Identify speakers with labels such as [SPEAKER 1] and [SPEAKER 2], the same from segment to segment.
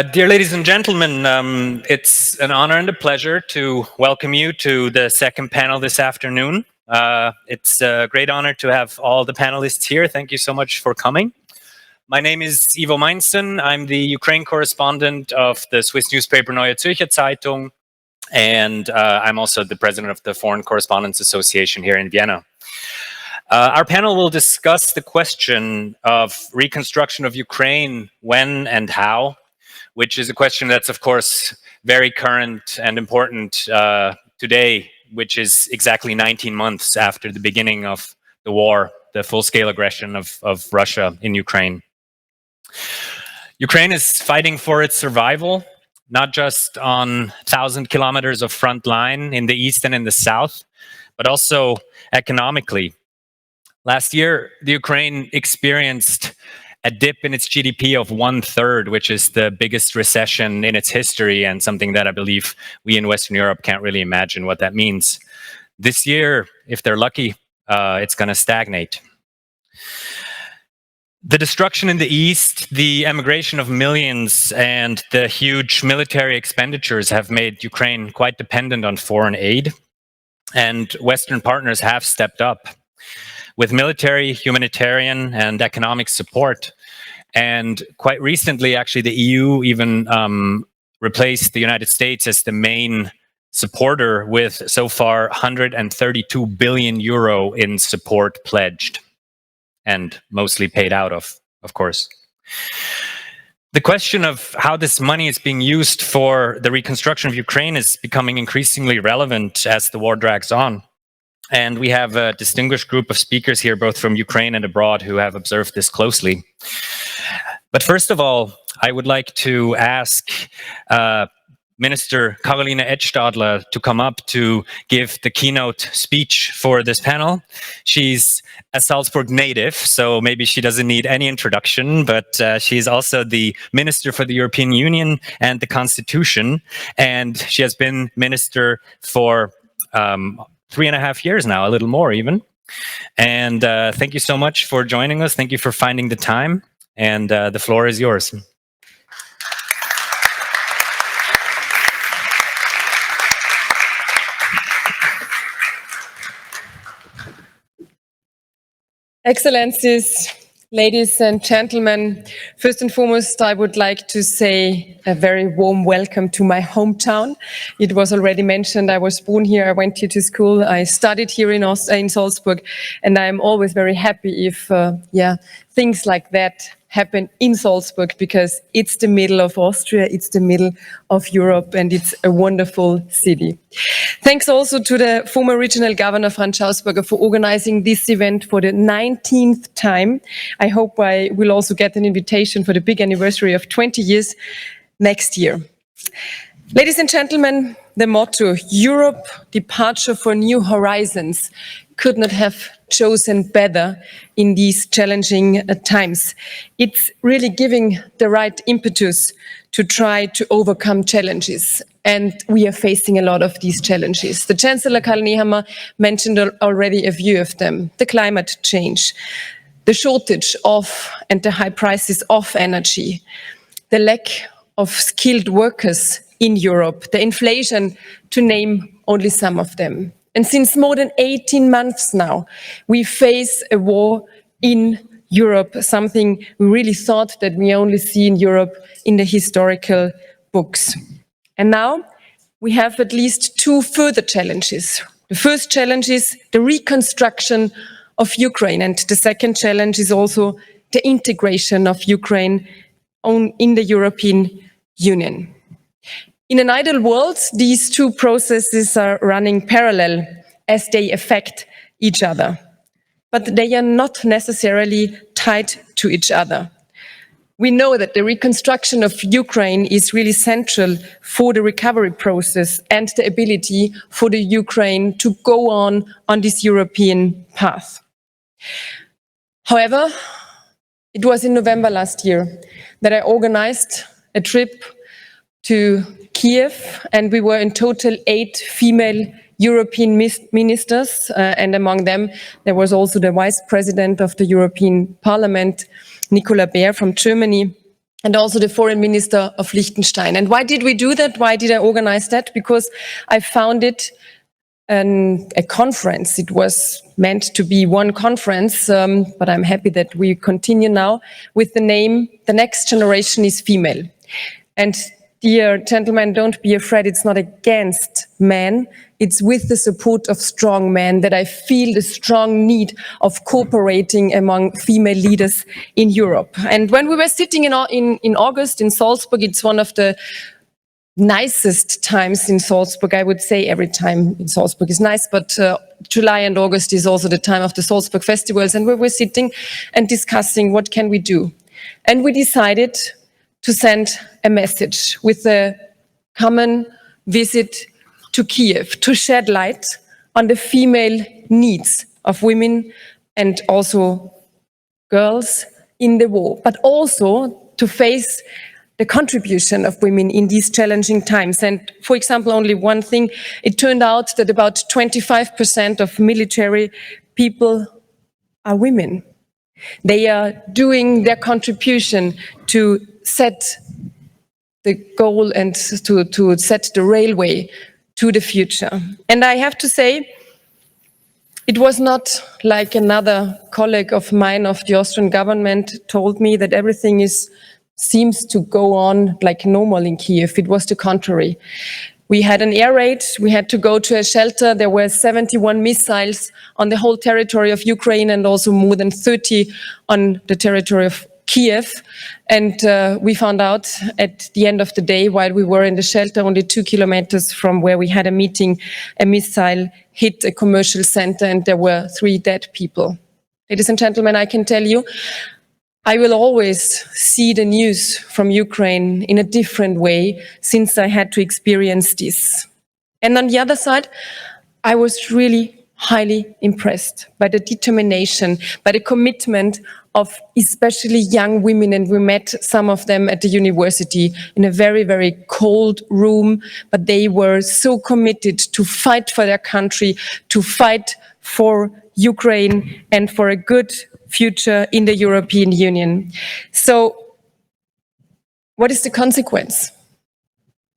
[SPEAKER 1] Dear ladies and gentlemen, it's an honor and a pleasure to welcome you to the second panel this afternoon. It's a great honor to have all the panelists here. Thank you so much for coming. My name is Ivo Mijnssen. I'm the Ukraine correspondent of the Swiss newspaper Neue Zürcher Zeitung, and I'm also the president of the Foreign Correspondents Association here in Vienna. Our panel will discuss the question of reconstruction of Ukraine, when and how, which is a question that's, of course, very current and important today, which is exactly 19 months after the beginning of the war, the full-scale aggression of Russia in Ukraine. Ukraine is fighting for its survival, not just on 1,000 kilometers of front line in the east and in the south, but also economically. Last year, the Ukraine experienced a dip in its GDP of 1/3, which is the biggest recession in its history, and something that I believe we in Western Europe can't really imagine what that means. This year, if they're lucky, it's going to stagnate. The destruction in the east, the emigration of millions, and the huge military expenditures have made Ukraine quite dependent on foreign aid, and Western partners have stepped up with military, humanitarian, and economic support. And quite recently, actually, the EU even replaced the United States as the main supporter with so far 132 billion euro in support pledged and mostly paid out of course. The question of how this money is being used for the reconstruction of Ukraine is becoming increasingly relevant as the war drags on. And we have a distinguished group of speakers here, both from Ukraine and abroad, who have observed this closely. But first of all, I would like to ask Minister Karoline Edtstadler to come up to give the keynote speech for this panel. She's a Salzburg native, so maybe she doesn't need any introduction, but she's also the Minister for the European Union and the Constitution, and she has been Minister for 3.5 years now, a little more even. And thank you so much for joining us. Thank you for finding the time. And the floor is yours.
[SPEAKER 2] Excellencies, ladies and gentlemen, first and foremost, I would like to say a very warm welcome to my hometown. It was already mentioned, I was born here, I went here to school, I studied here in Salzburg, and I'm always very happy if things like that happen in Salzburg, because it's the middle of Austria, it's the middle of Europe, and it's a wonderful city. Thanks also to the former regional governor, Franz Schausberger, for organizing this event for the 19th time. I hope I will also get an invitation for the big anniversary of 20 years next year. Ladies and gentlemen, the motto, Europe, Departure for New Horizons, could not have chosen better in these challenging times. It's really giving the right impetus to try to overcome challenges. And we are facing a lot of these challenges. The Chancellor Karl Nehammer mentioned already a few of them. The climate change, the shortage of and the high prices of energy, the lack of skilled workers in Europe, the inflation, to name only some of them. And since more than 18 months now, we face a war in Europe, something we really thought that we only see in Europe in the historical books. And now we have at least two further challenges. The first challenge is the reconstruction of Ukraine, and the second challenge is also the integration of Ukraine in the European Union. In an ideal world, these two processes are running parallel as they affect each other, but they are not necessarily tied to each other. We know that the reconstruction of Ukraine is really central for the recovery process and the ability for the Ukraine to go on this European path. However, it was in November last year that I organized a trip to Kyiv, and we were in total 8 female European ministers, and among them there was also the Vice President of the European Parliament, Nicola Beer from Germany, and also the foreign minister of Liechtenstein. And why did we do that? Why did I organize that? Because I found it a conference. It was meant to be one conference, but I'm happy that we continue now with the name, The Next Generation is Female. And dear gentlemen, don't be afraid, it's not against men, it's with the support of strong men that I feel the strong need of cooperating among female leaders in Europe. And when we were sitting in August in Salzburg, it's one of the nicest times in Salzburg. I would say every time in Salzburg is nice, but July and August is also the time of the Salzburg festivals, and we were sitting and discussing what can we do. And we decided to send a message with a common visit to Kyiv to shed light on the female needs of women and also girls in the war, but also to face the contribution of women in these challenging times. And for example, only one thing, it turned out that about 25% of military people are women. They are doing their contribution to set the goal and to set the railway to the future. And I have to say, it was not like another colleague of mine of the Austrian government told me that everything seems to go on like normal in Kyiv. It was the contrary. We had an air raid, we had to go to a shelter, there were 71 missiles on the whole territory of Ukraine and also more than 30 on the territory of Kyiv. And we found out at the end of the day, while we were in the shelter, only 2 kilometers from where we had a meeting, a missile hit a commercial center and there were 3 dead people. Ladies and gentlemen, I can tell you, I will always see the news from Ukraine in a different way since I had to experience this. And on the other side, I was really highly impressed by the determination, by the commitment of especially young women, and we met some of them at the university in a very, very cold room, but they were so committed to fight for their country, to fight for Ukraine and for a good future in the European Union. So what is the consequence?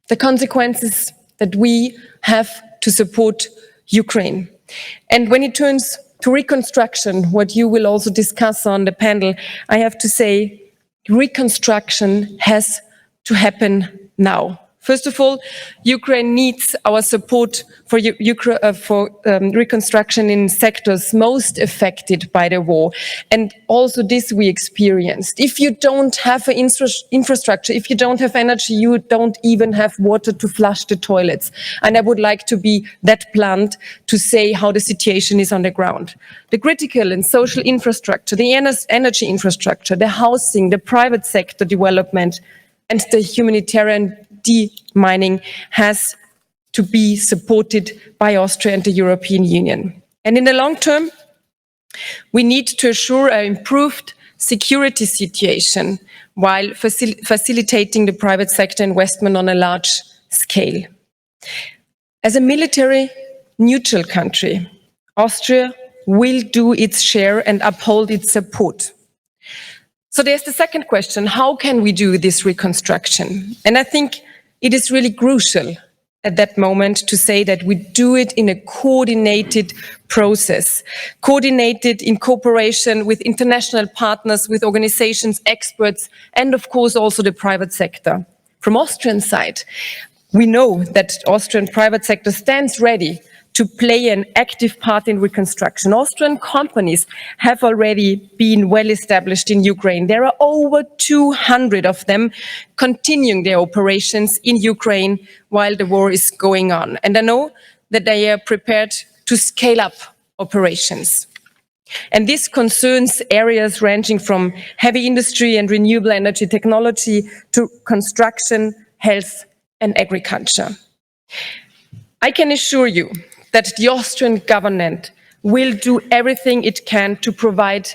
[SPEAKER 2] The consequence is that we have to support Ukraine. And when it turns to reconstruction, what you will also discuss on the panel, I have to say, reconstruction has to happen now. First of all, Ukraine needs our support for reconstruction in sectors most affected by the war. And also this we experienced. If you don't have an infrastructure, if you don't have energy, you don't even have water to flush the toilets. And I would like to be that blunt to say how the situation is on the ground. The critical and social infrastructure, the energy infrastructure, the housing, the private sector development, and the humanitarian demining has to be supported by Austria and the European Union. And in the long term, we need to assure an improved security situation while facilitating the private sector investment on a large scale. As a military neutral country, Austria will do its share and uphold its support. So there's the second question, how can we do this reconstruction? And I think it is really crucial at that moment to say that we do it in a coordinated process, coordinated in cooperation with international partners, with organizations, experts, and of course also the private sector. From Austrian side, we know that Austrian private sector stands ready to play an active part in reconstruction. Austrian companies have already been well established in Ukraine. There are over 200 of them continuing their operations in Ukraine while the war is going on. And I know that they are prepared to scale up operations. And this concerns areas ranging from heavy industry and renewable energy technology to construction, health, and agriculture. I can assure you that the Austrian government will do everything it can to provide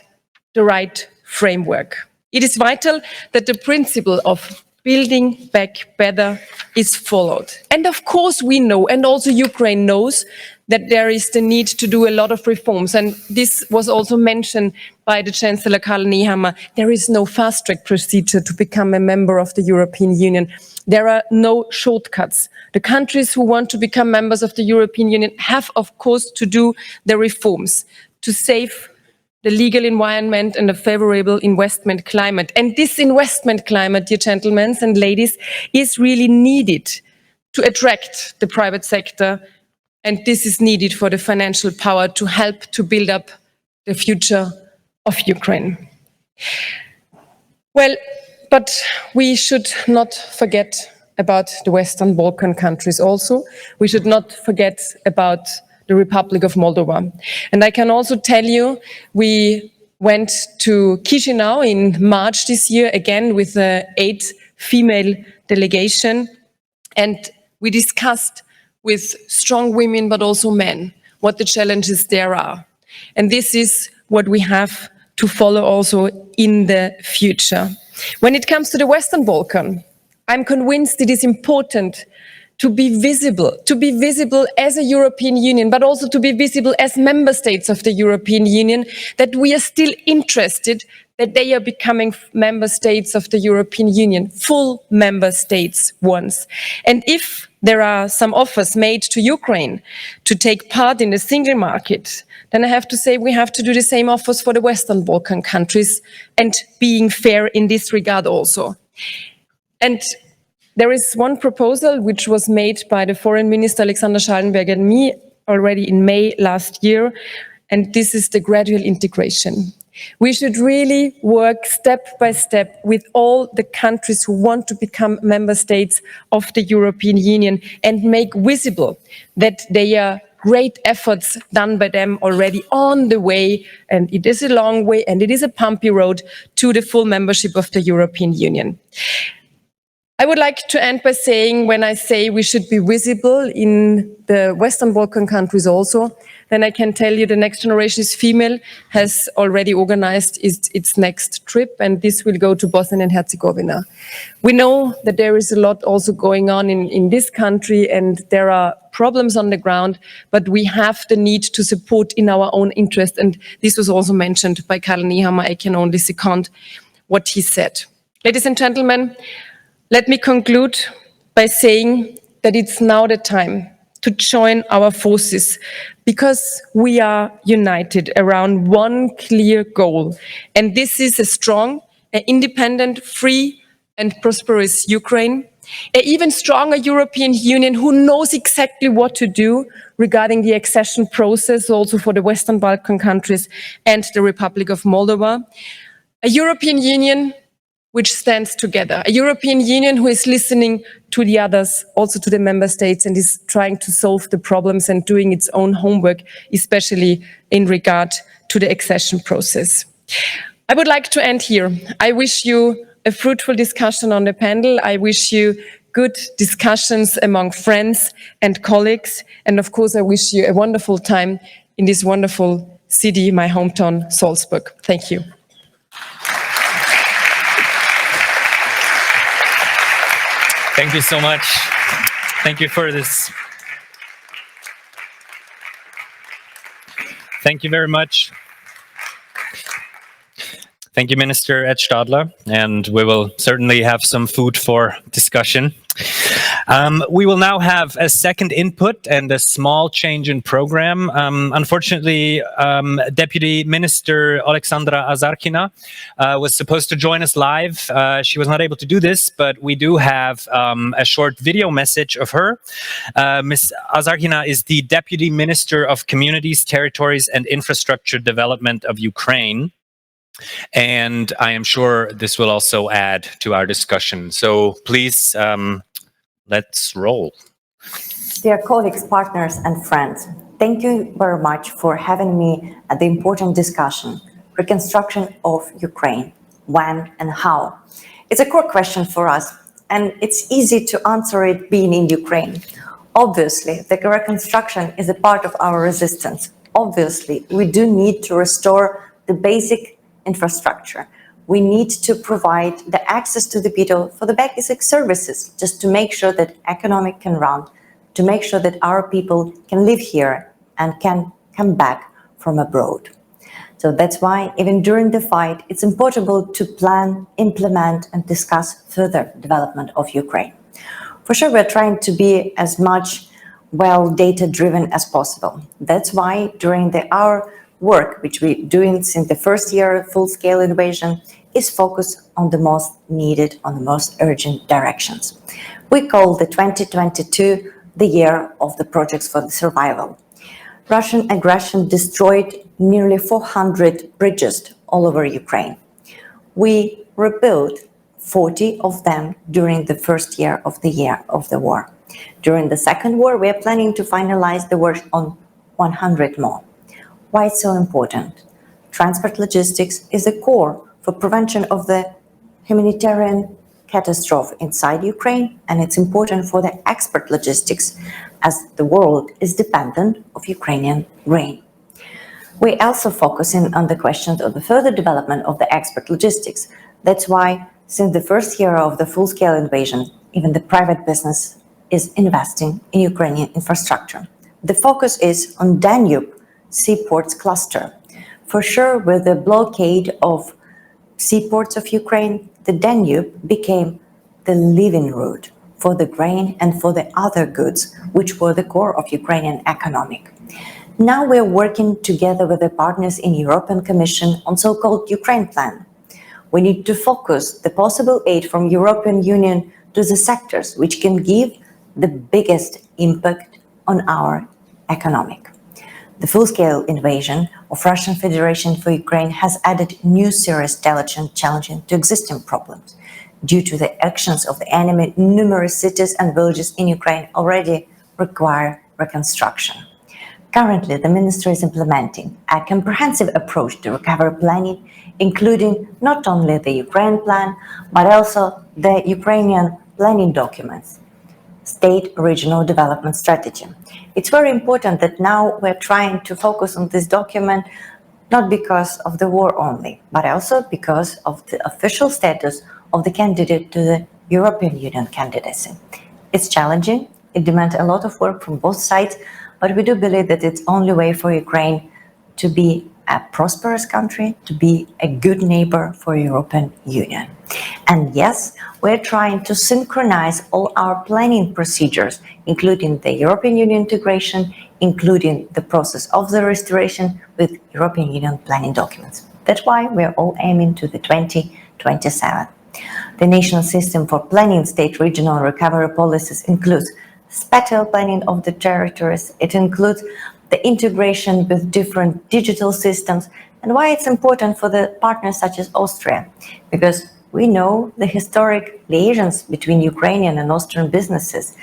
[SPEAKER 2] the right framework. It is vital that the principle of building back better is followed. And of course we know, and also Ukraine knows, that there is the need to do a lot of reforms. And this was also mentioned by the Chancellor Karl Nehammer. There is no fast-track procedure to become a member of the European Union. There are no shortcuts. The countries who want to become members of the European Union have, of course, to do the reforms to save the legal environment and a favorable investment climate. And this investment climate, dear gentlemen and ladies, is really needed to attract the private sector. And this is needed for the financial power to help to build up the future of Ukraine. Well, but we should not forget about the Western Balkan countries also. We should not forget about the Republic of Moldova. And I can also tell you, we went to Chisinau in March this year, again with an 8-female delegation, and we discussed with strong women, but also men, what the challenges there are. And this is what we have to follow also in the future. When it comes to the Western Balkan, I'm convinced it is important to be visible as a European Union, but also to be visible as member states of the European Union, that we are still interested that they are becoming member states of the European Union, full member states once. And if there are some offers made to Ukraine to take part in the single market, then I have to say we have to do the same offers for the Western Balkan countries, and being fair in this regard also. And there is one proposal which was made by the Foreign Minister Alexander Schallenberg and me already in May last year, and this is the gradual integration. We should really work step by step with all the countries who want to become member states of the European Union and make visible that they are great efforts done by them already on the way, and it is a long way and it is a bumpy road to the full membership of the European Union. I would like to end by saying, when I say we should be visible in the Western Balkan countries also, then I can tell you the Next Generation is Female has already organized its next trip, and this will go to Bosnia and Herzegovina. We know that there is a lot also going on in this country, and there are problems on the ground, but we have the need to support in our own interest. And this was also mentioned by Karl Nehammer. I can only second what he said. Ladies and gentlemen, let me conclude by saying that it's now the time to join our forces, because we are united around one clear goal. And this is a strong, independent, free and prosperous Ukraine, an even stronger European Union who knows exactly what to do regarding the accession process also for the Western Balkan countries and the Republic of Moldova, a European Union which stands together, a European Union who is listening to the others, also to the member states, and is trying to solve the problems and doing its own homework, especially in regard to the accession process. I would like to end here. I wish you a fruitful discussion on the panel. I wish you good discussions among friends and colleagues. And of course, I wish you a wonderful time in this wonderful city, my hometown, Salzburg. Thank you.
[SPEAKER 1] Thank you so much. Thank you for this. Thank you very much. Thank you, Minister Edtstadler, and we will certainly have some food for discussion. We will now have a second input and a small change in program. Unfortunately, Deputy Minister Oleksandra Azarkhina was supposed to join us live. She was not able to do this, but we do have a short video message of her. Ms. Azarkhina is the Deputy Minister of Communities, Territories and Infrastructure Development of Ukraine. And I am sure this will also add to our discussion. So please, let's roll.
[SPEAKER 3] Dear colleagues, partners and friends, thank you very much for having me at the important discussion, Reconstruction of Ukraine, when and how. It's a core question for us, and it's easy to answer it being in Ukraine. Obviously, the reconstruction is a part of our resistance. Obviously, we do need to restore the basic infrastructure. We need to provide the access to the people for the basic services, just to make sure that economic can run, to make sure that our people can live here and can come back from abroad. So that's why even during the fight, it's important to plan, implement, and discuss further development of Ukraine. For sure, we're trying to be as much data-driven as possible. That's why during our work, which we're doing since the first year of full-scale invasion, is focused on the most needed, on the most urgent directions. We call the 2022 the year of the projects for the survival. Russian aggression destroyed nearly 400 bridges all over Ukraine. We rebuilt 40 of them during the first year of the war. During the second war, we are planning to finalize the work on 100 more. Why it's so important? Transport logistics is the core for prevention of the humanitarian catastrophe inside Ukraine, and it's important for the export logistics as the world is dependent of Ukrainian grain. We're also focusing on the questions of the further development of the export logistics. That's why since the first year of the full-scale invasion, even the private business is investing in Ukrainian infrastructure. The focus is on Danube seaports cluster. For sure, with the blockade of seaports of Ukraine, the Danube became the living route for the grain and for the other goods, which were the core of Ukrainian economy. Now we're working together with the partners in European Commission on so-called Ukraine plan. We need to focus the possible aid from European Union to the sectors which can give the biggest impact on our economic. The full-scale invasion of Russian Federation for Ukraine has added new serious challenges to existing problems. Due to the actions of the enemy, numerous cities and villages in Ukraine already require reconstruction. Currently, the ministry is implementing a comprehensive approach to recovery planning, including not only the Ukraine plan, but also the Ukrainian planning documents, State Regional Development Strategy. It's very important that now we're trying to focus on this document, not because of the war only, but also because of the official status of the candidate to the European Union candidacy. It's challenging, it demands a lot of work from both sides, but we do believe that it's the only way for Ukraine to be a prosperous country, to be a good neighbor for European Union. And yes, we're trying to synchronize all our planning procedures, including the European Union integration, including the process of the restoration with European Union planning documents. That's why we're all aiming to the 2027. The national system for planning state regional recovery policies includes spatial planning of the territories. It includes the integration with different digital systems, and why it's important for the partners such as Austria, because we know the historic liaisons between Ukrainian and Austrian businesses,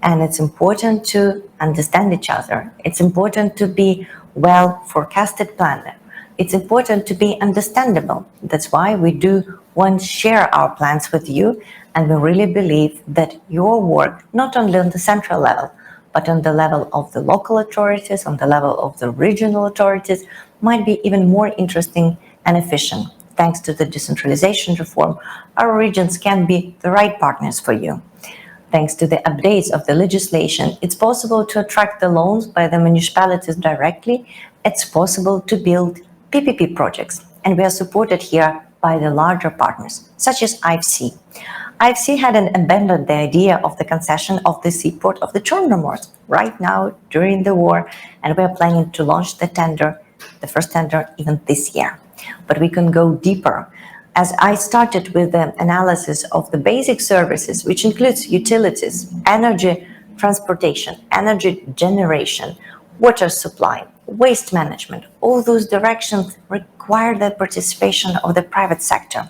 [SPEAKER 3] and it's important to understand each other. It's important to be well forecasted planner. It's important to be understandable. That's why we do want to share our plans with you, and we really believe that your work, not only on the central level, but on the level of the local authorities, on the level of the regional authorities, might be even more interesting and efficient. Thanks to the decentralization reform, our regions can be the right partners for you. Thanks to the updates of the legislation, it's possible to attract the loans by the municipalities directly. It's possible to build PPP projects, and we are supported here by the larger partners, such as IFC. IFC had abandoned the idea of the concession of the seaport of the Chernivtsi right now during the war, and we are planning to launch the tender, the first tender, even this year. But we can go deeper. As I started with the analysis of the basic services, which includes utilities, energy transportation, energy generation, water supply, waste management, all those directions require the participation of the private sector.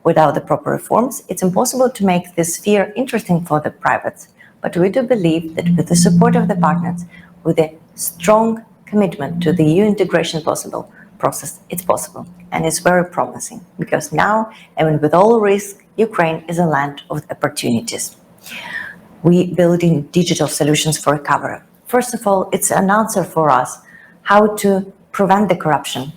[SPEAKER 3] Without the proper reforms, it's impossible to make this sphere interesting for the privates. But we do believe that with the support of the partners, with a strong commitment to the EU integration process, it's possible. And it's very promising, because now, even with all risk, Ukraine is a land of opportunities. We building digital solutions for recovery. First of all, it's an answer for us how to prevent the corruption,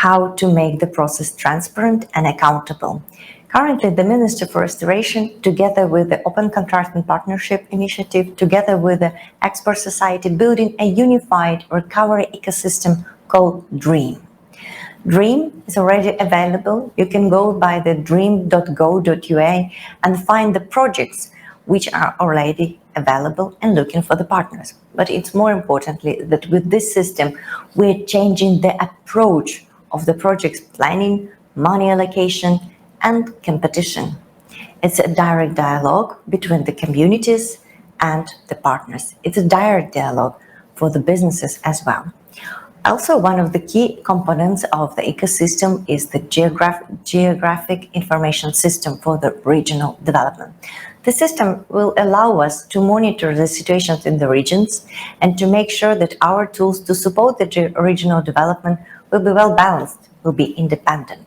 [SPEAKER 3] how to make the process transparent and accountable. Currently, the Minister for Restoration, together with the Open Contract and Partnership Initiative, together with the Expert Society, building a unified recovery ecosystem called DREAM. DREAM is already available. You can go by the dream.go.ua and find the projects which are already available and looking for the partners. But it's more importantly that with this system, we're changing the approach of the project's planning, money allocation, and competition. It's a direct dialogue between the communities and the partners. It's a direct dialogue for the businesses as well. Also, one of the key components of the ecosystem is the geographic information system for the regional development. The system will allow us to monitor the situations in the regions and to make sure that our tools to support the regional development will be well balanced, will be independent.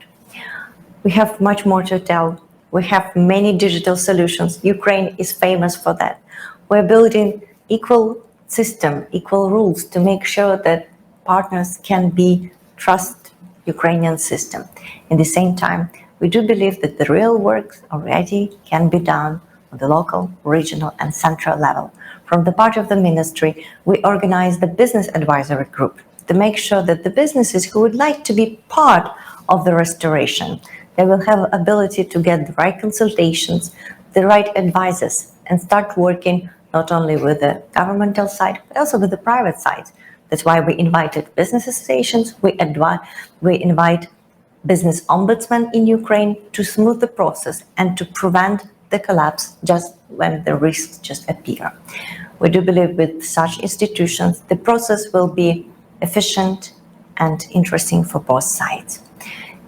[SPEAKER 3] We have much more to tell. We have many digital solutions. Ukraine is famous for that. We're building equal system, equal rules to make sure that partners can trust Ukrainian system. At the same time, we do believe that the real work already can be done on the local, regional, and central level. From the part of the ministry, we organize the business advisory group to make sure that the businesses who would like to be part of the restoration, they will have ability to get the right consultations, the right advices, and start working not only with the governmental side, but also with the private side. That's why we invited business associations, we invite business ombudsman in Ukraine to smooth the process and to prevent the collapse just when the risks just appear. We do believe with such institutions, the process will be efficient and interesting for both sides.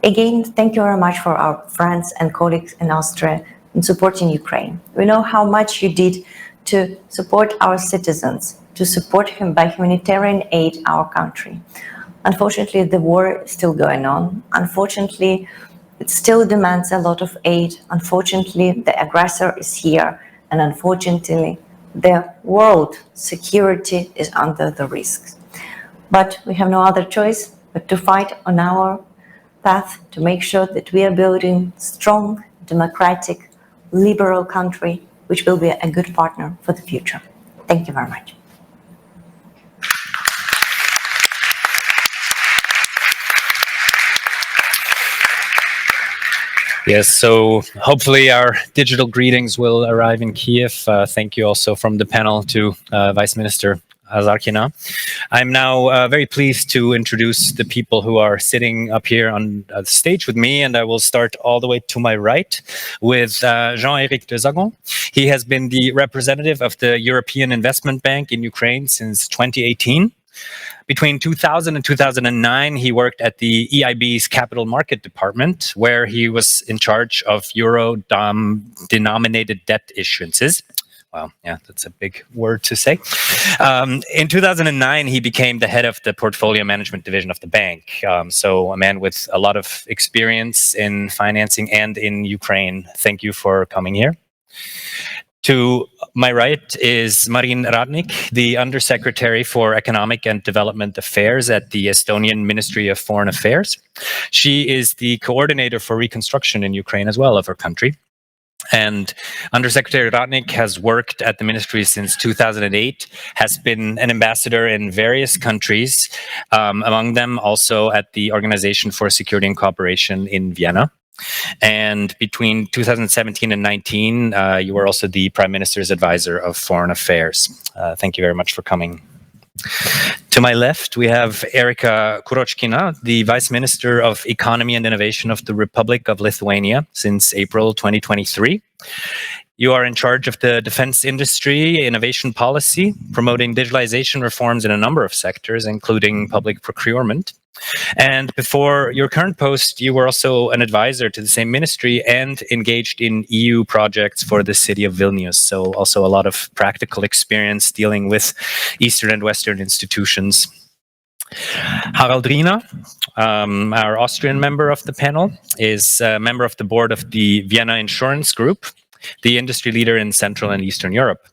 [SPEAKER 3] Again, thank you very much for our friends and colleagues in Austria in supporting Ukraine. We know how much you did to support our citizens, to support him by humanitarian aid our country. Unfortunately, the war is still going on. Unfortunately, it still demands a lot of aid. Unfortunately, the aggressor is here. And unfortunately, the world security is under the risks. But we have no other choice but to fight on our path to make sure that we are building strong, democratic, liberal country, which will be a good partner for the future. Thank you very much.
[SPEAKER 1] Yes, so hopefully our digital greetings will arrive in Kyiv. Thank you also from the panel to Vice Minister Azarkhina. I'm now very pleased to introduce the people who are sitting up here on the stage with me, and I will start all the way to my right with Jean-Erik De Zagon. He has been the representative of the European Investment Bank in Ukraine since 2018. Between 2000 and 2009, he worked at the EIB's Capital Market Department, where he was in charge of euro-denominated debt issuances. Well, yeah, that's a big word to say. In 2009, he became the head of the portfolio management division of the bank. So a man with a lot of experience in financing and in Ukraine. Thank you for coming here. To my right is Mariin Ratnik, the Undersecretary for Economic and Development Affairs at the Estonian Ministry of Foreign Affairs. She is the coordinator for Reconstruction in Ukraine as well of her country. And Undersecretary Ratnik has worked at the ministry since 2008, has been an ambassador in various countries, among them also at the Organization for Security and Cooperation in Vienna. And between 2017 and 19, you were also the Prime Minister's advisor of Foreign Affairs. Thank you very much for coming. To my left, we have Erika Kuročkina, the Vice Minister of Economy and Innovation of the Republic of Lithuania since April 2023. You are in charge of the defense industry, innovation policy, promoting digitalization reforms in a number of sectors, including public procurement. And before your current post, you were also an advisor to the same ministry and engaged in EU projects for the city of Vilnius. So also a lot of practical experience dealing with Eastern and Western institutions. Harald Riener, our Austrian member of the panel, is a member of the board of the Vienna Insurance Group, the industry leader in Central and Eastern Europe.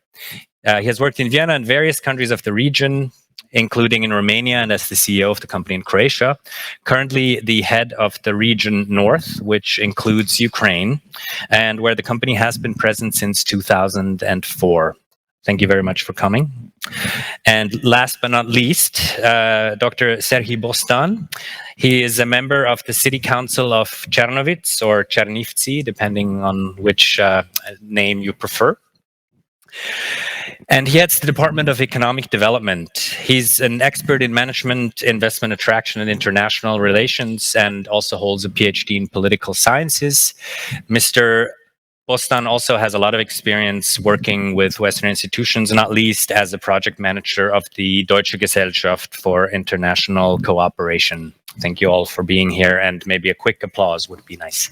[SPEAKER 1] He has worked in Vienna and various countries of the region, including in Romania and as the CEO of the company in Croatia. Currently the head of the region North, which includes Ukraine, and where the company has been present since 2004. Thank you very much for coming. And last but not least, Dr. Serhii Bostan. He is a member of the City Council of Chernivtsi or Chernivtsi, depending on which name you prefer. And he heads the Department of Economic Development. He's an expert in management, investment attraction, and international relations, and also holds a PhD in political sciences. Mr. Bostan also has a lot of experience working with Western institutions, not least as a project manager of the Deutsche Gesellschaft for International Cooperation. Thank you all for being here, and maybe a quick applause would be nice.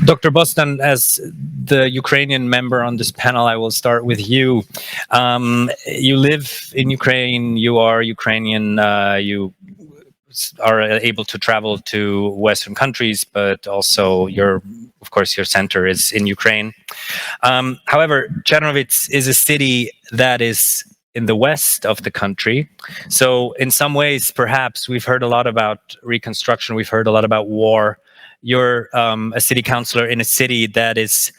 [SPEAKER 1] Dr. Bostan, as the Ukrainian member on this panel, I will start with you. You live in Ukraine, you are Ukrainian, you are able to travel to Western countries, but also of course, your center is in Ukraine. However, Chernivtsi is a city that is in the west of the country. So in some ways, perhaps we've heard a lot about reconstruction, we've heard a lot about war. You're a city councillor in a city that is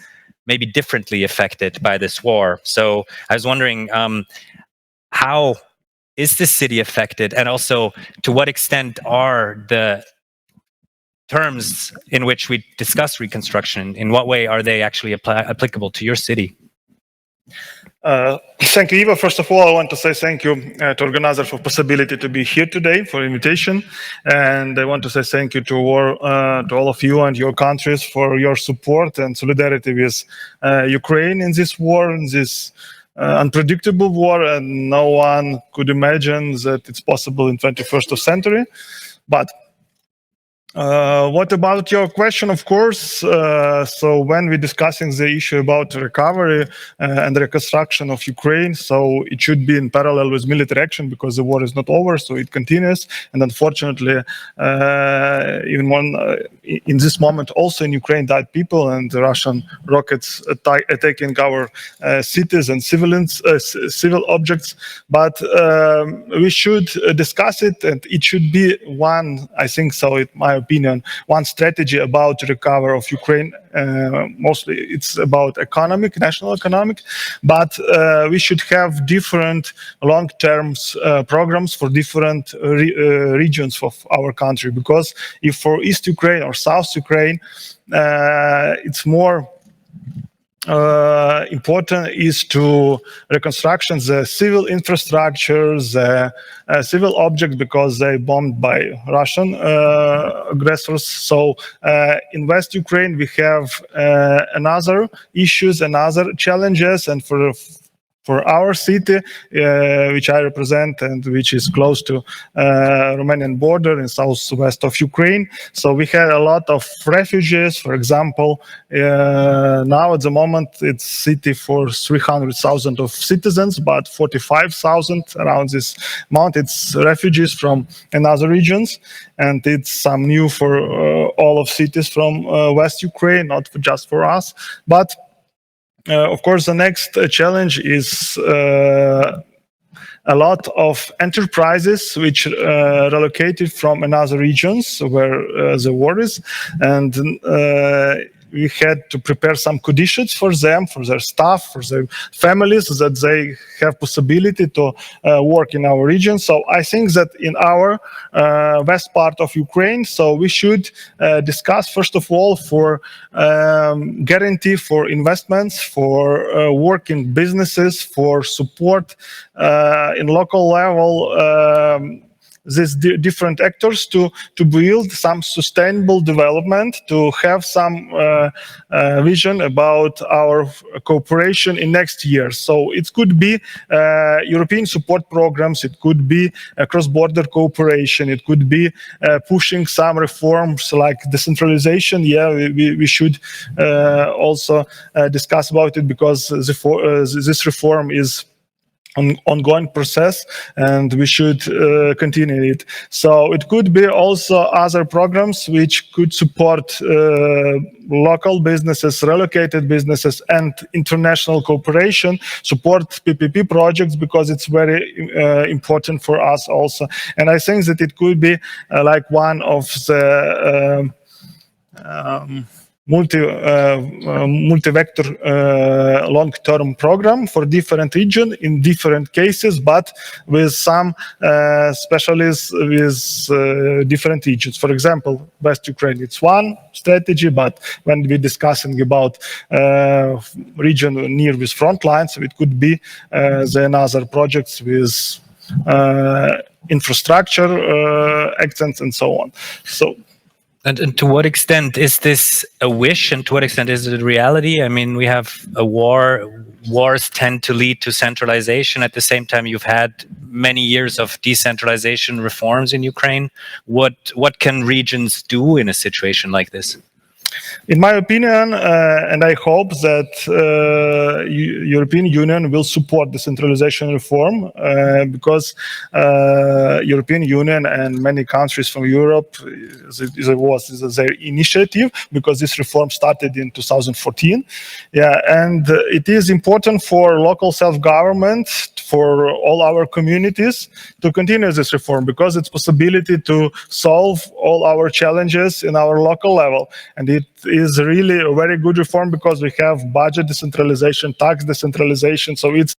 [SPEAKER 1] maybe differently affected by this war. So I was wondering, how is this city affected? And also, to what extent are the terms in which we discuss reconstruction, in what way are they actually applicable to your city?
[SPEAKER 4] Thank you, Ivo. First of all, I want to say thank you to organizer for possibility to be here today, for invitation. And I want to say thank you to all of you and your countries for your support and solidarity with Ukraine in this war, in this unpredictable war. And no one could imagine that it's possible in 21st century. But what about your question, of course? So when we're discussing the issue about recovery and reconstruction of Ukraine, so it should be in parallel with military action because the war is not over, so it continues. And unfortunately, in this moment, also in Ukraine died people, and the Russian rockets attacking our cities and civil objects. But we should discuss it, and it should be one, I think so, in my opinion, one strategy about recovery of Ukraine. Mostly it's about national economic, but we should have different long-term programs for different regions of our country, because if for East Ukraine or South Ukraine, it's more important is to reconstruction the civil infrastructure, the civil objects, because they bombed by Russian aggressors. So in West Ukraine we have another issues, another challenges, and for our city, which I represent and which is close to Romanian border in southwest of Ukraine. So we had a lot of refugees. For example, now at the moment it's city for 300,000 of citizens, but 45,000 around this amount it's refugees from another regions, and it's some new for all of cities from West Ukraine, not just for us, but. Of course, the next challenge is a lot of enterprises which relocated from another regions where the war is, and we had to prepare some conditions for them, for their staff, for their families, so that they have possibility to work in our region. So I think that in our west part of Ukraine, so we should discuss first of all for guarantee for investments, for working businesses, for support in local level. These different actors to build some sustainable development, to have some vision about our cooperation in next year. So it could be European support programs, it could be cross-border cooperation, it could be pushing some reforms like decentralization. Yeah, we should also discuss about it, because this reform is ongoing process, and we should continue it. So it could be also other programs which could support local businesses, relocated businesses, and international cooperation, support PPP projects, because it's very important for us also. And I think that it could be like one of the multi-vector long-term program for different region in different cases, but with some specialists with different regions. For example, West Ukraine, it's one strategy, but when we're discussing about region near with front lines, it could be then other projects with infrastructure accents and so on. So.
[SPEAKER 1] And to what extent is this a wish, and to what extent is it a reality? I mean, we have a war. Wars tend to lead to centralization. At the same time, you've had many years of decentralization reforms in Ukraine. What can regions do in a situation like this?
[SPEAKER 4] In my opinion, and I hope that European Union will support decentralization reform, because European Union and many countries from Europe, it was their initiative, because this reform started in 2014. Yeah, and it is important for local self-government, for all our communities, to continue this reform, because it's possibility to solve all our challenges in our local level. And it is really a very good reform, because we have budget decentralization, tax decentralization, so it's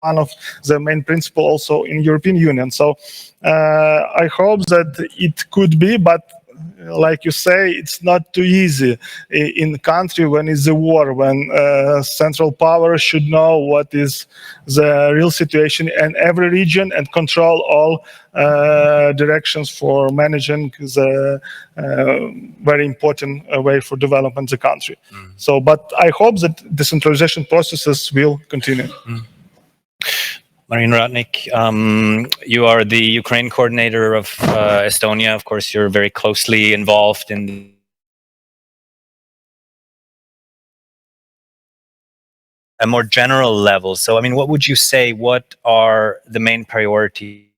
[SPEAKER 4] one of the main principles also in European Union. So I hope that it could be, but like you say, it's not too easy in a country when it's a war, when central power should know what is the real situation in every region and control all directions for managing the very important way for development the country. So, but I hope that decentralization processes will continue.
[SPEAKER 1] Mariin Ratnik, you are the Ukraine coordinator of Estonia. Of course, you're very closely involved in a more general level. So, I mean, what would you say, what are the main priorities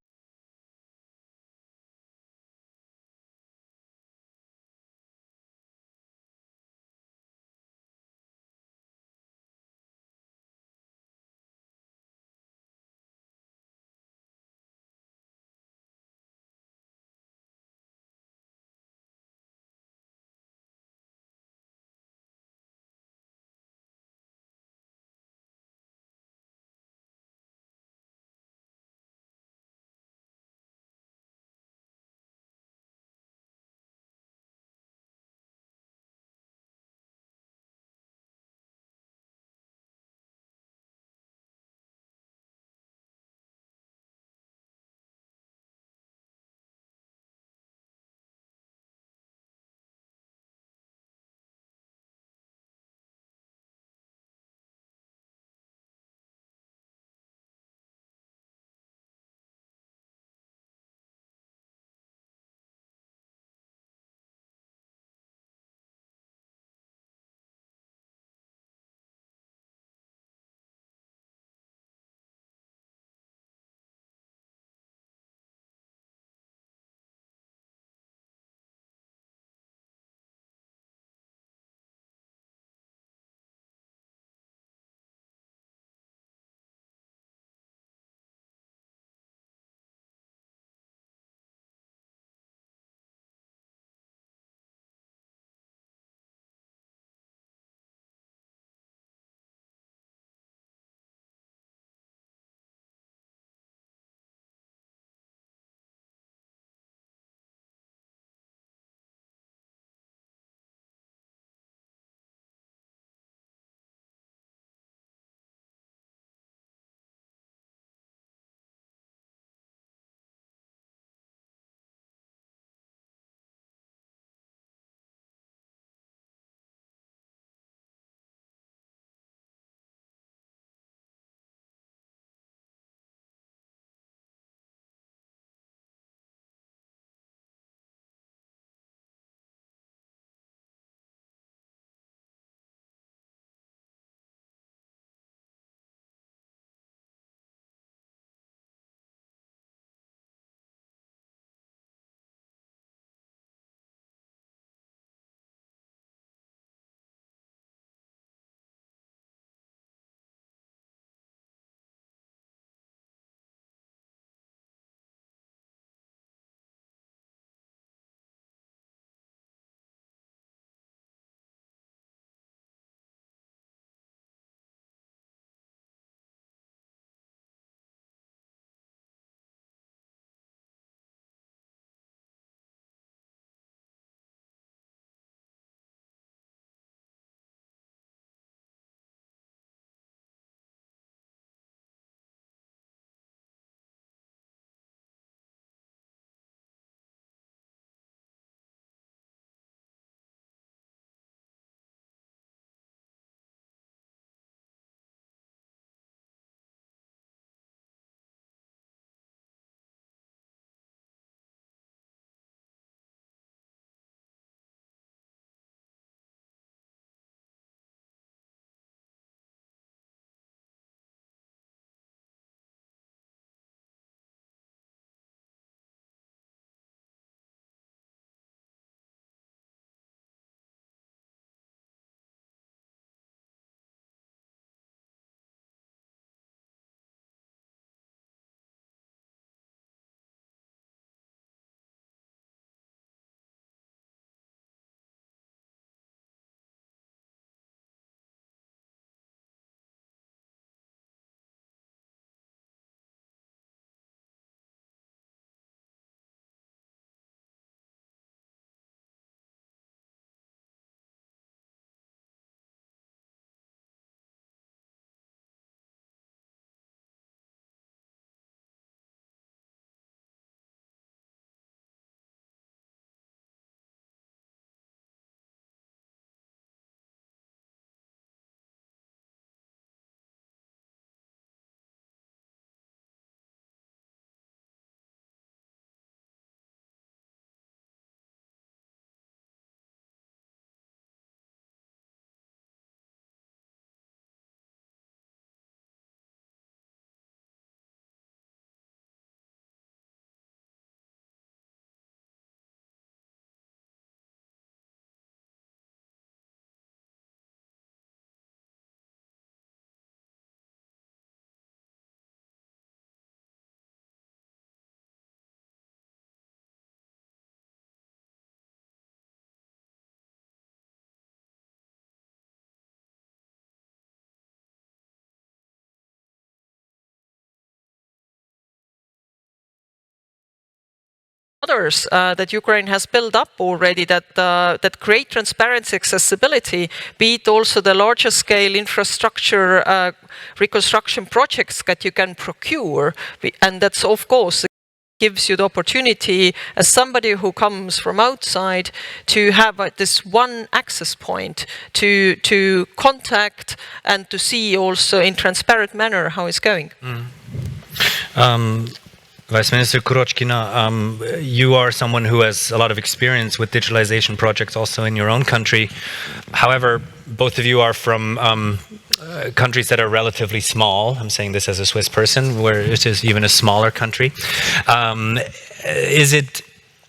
[SPEAKER 5] others that Ukraine has built up already that create transparency, accessibility, be it also the larger scale infrastructure reconstruction projects that you can procure. And that's, of course, gives you the opportunity as somebody who comes from outside to have this one access point to contact and to see also in transparent manner how it's going.
[SPEAKER 1] Vice Minister Kuročkina, you are someone who has a lot of experience with digitalization projects also in your own country. However, both of you are from countries that are relatively small. I'm saying this as a Swiss person, where it is even a smaller country.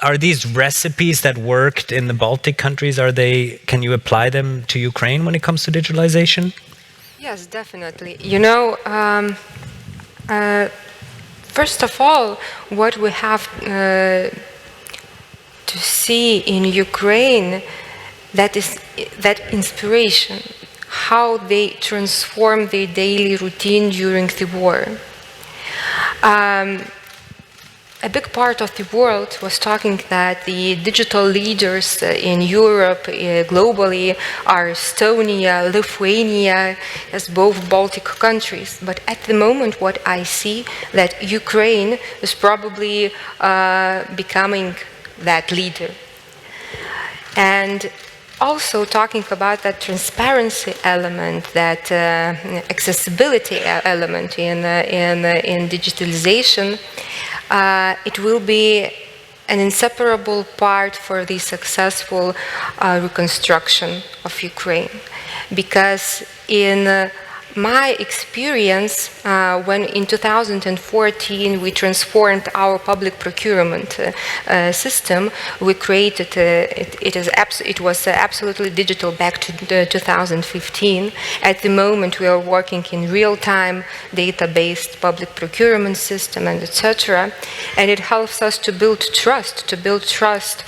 [SPEAKER 1] Are these recipes that worked in the Baltic countries, can you apply them to Ukraine when it comes to digitalization?
[SPEAKER 6] Yes, definitely. You know, first of all, what we have to see in Ukraine, that is that inspiration, how they transform their daily routine during the war. A big part of the world was talking that the digital leaders in Europe globally are Estonia, Lithuania, as both Baltic countries. But at the moment, what I see that Ukraine is probably becoming that leader. And also talking about that transparency element, that accessibility element in digitalization, it will be an inseparable part for the successful reconstruction of Ukraine. Because in my experience, when in 2014 we transformed our public procurement system, we created it was absolutely digital back to 2015. At the moment, we are working in real-time data-based public procurement system and etc. And it helps us to build trust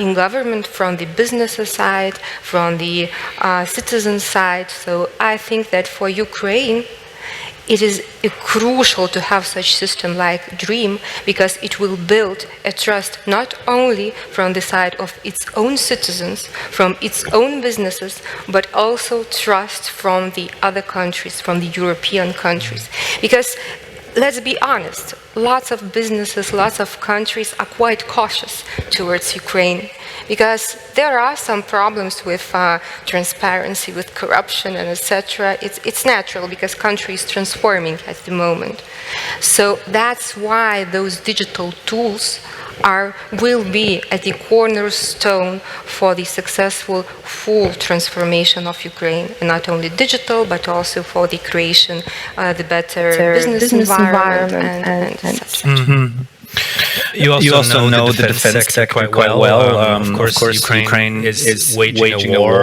[SPEAKER 6] in government from the business side, from the citizen side. So I think that for Ukraine, it is crucial to have such system like DREAM, because it will build a trust not only from the side of its own citizens, from its own businesses, but also trust from the other countries, from the European countries. Because let's be honest, lots of businesses, lots of countries are quite cautious towards Ukraine, because there are some problems with transparency, with corruption and etc. It's natural, because country is transforming at the moment. So that's why those digital tools will be at the cornerstone for the successful full transformation of Ukraine, and not only digital, but also for the creation, the better business environment and such.
[SPEAKER 1] Mm-hmm. You also know the defense sector quite well. Of course, Ukraine is waging a war.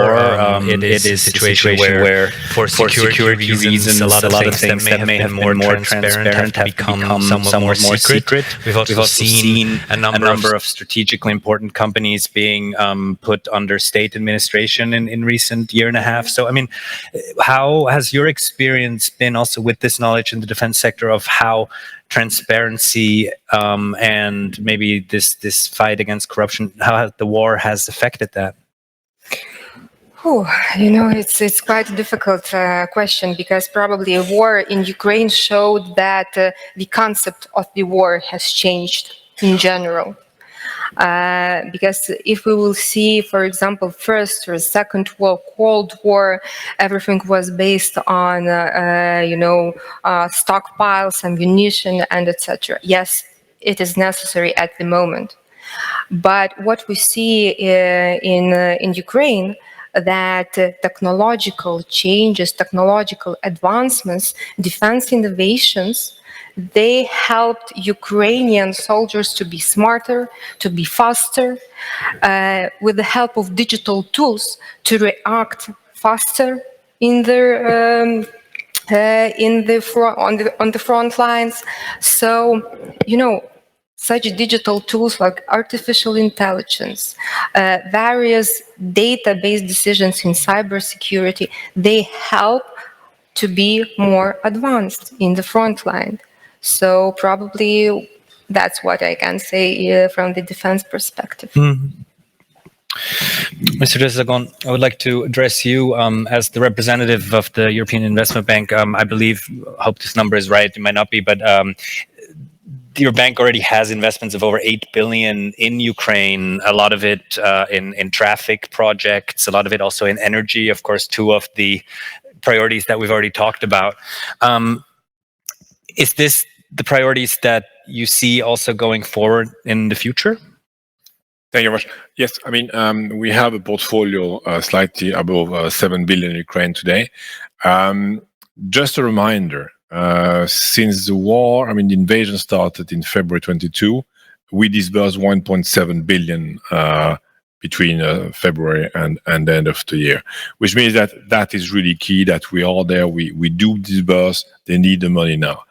[SPEAKER 1] It is a situation where, for security reasons, a lot of things that may have been more transparent have become somewhat more secret. We've also seen a number of strategically important companies being put under state administration in recent year and a half. So, I mean, how has your experience been also with this knowledge in the defense sector of how transparency and maybe this fight against corruption, how the war has affected that?
[SPEAKER 6] You know, it's quite a difficult question, because probably a war in Ukraine showed that the concept of the war has changed in general. Because if we will see, for example, First or Second Cold War, everything was based on, stockpiles, ammunition, and etc. Yes, it is necessary at the moment. But what we see in Ukraine, that technological changes, technological advancements, defense innovations, they helped Ukrainian soldiers to be smarter, to be faster, with the help of digital tools to react faster in their on the front lines. So, you know, such digital tools like artificial intelligence, various data-based decisions in cybersecurity, they help to be more advanced in the front line. So probably That's what I can say from the defense perspective.
[SPEAKER 1] Mr. De Zagon, I would like to address you as the representative of the European Investment Bank. I believe, hope this number is right, it might not be, but your bank already has investments of over 8 billion in Ukraine, a lot of it in traffic projects, a lot of it also in energy, of course, two of the priorities that we've already talked about. Is this the priorities that you see also going forward in the future?
[SPEAKER 7] Thank you very much. Yes, I mean, we have a portfolio slightly above 7 billion in Ukraine today. Just a reminder, since the war, I mean, the invasion started in February 22, we disbursed 1.7 billion between February and the end of the year, which means that is really key, that we are there, we do disburse, they need the money now.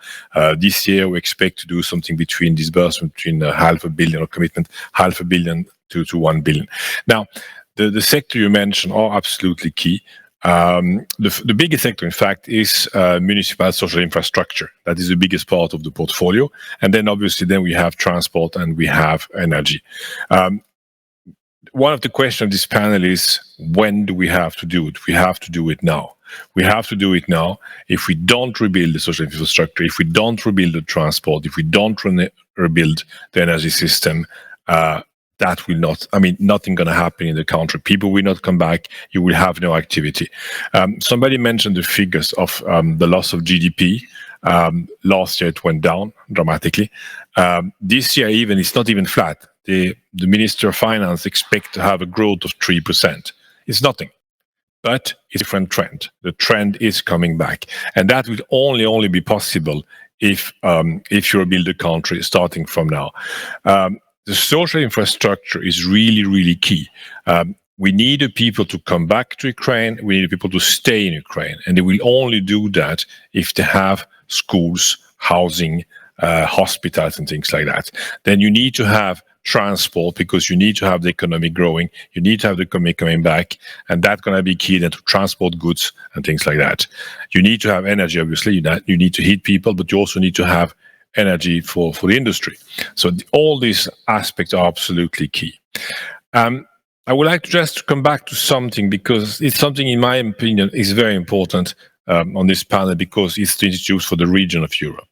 [SPEAKER 7] This year we expect to do something between disbursement, between 500 million or commitment, 500 million to 1 billion. Now, the sector you mentioned are absolutely key. The biggest sector, in fact, is municipal social infrastructure. That is the biggest part of the portfolio. And then obviously then we have transport and we have energy. One of the questions of this panel is, when do we have to do it? We have to do it now. We have to do it now. If we don't rebuild the social infrastructure, if we don't rebuild the transport, if we don't rebuild the energy system, that will not, I mean, nothing going to happen in the country. People will not come back. You will have no activity. Somebody mentioned the figures of the loss of GDP. Last year it went down dramatically. This year even, it's not even flat. The Minister of Finance expects to have a growth of 3%. It's nothing, but it's a different trend. The trend is coming back. And that will only be possible if you rebuild the country starting from now. The social infrastructure is really, really key. We need the people to come back to Ukraine. We need people to stay in Ukraine. And they will only do that if they have schools, housing, hospitals and things like that. Then you need to have transport, because you need to have the economy growing. You need to have the economy coming back. And that's going to be key then to transport goods and things like that. You need to have energy, obviously. You need to heat people, but you also need to have energy for the industry. So all these aspects are absolutely key. I would like to just come back to something, because it's something, in my opinion, is very important on this panel, because it's the institute for the region of Europe.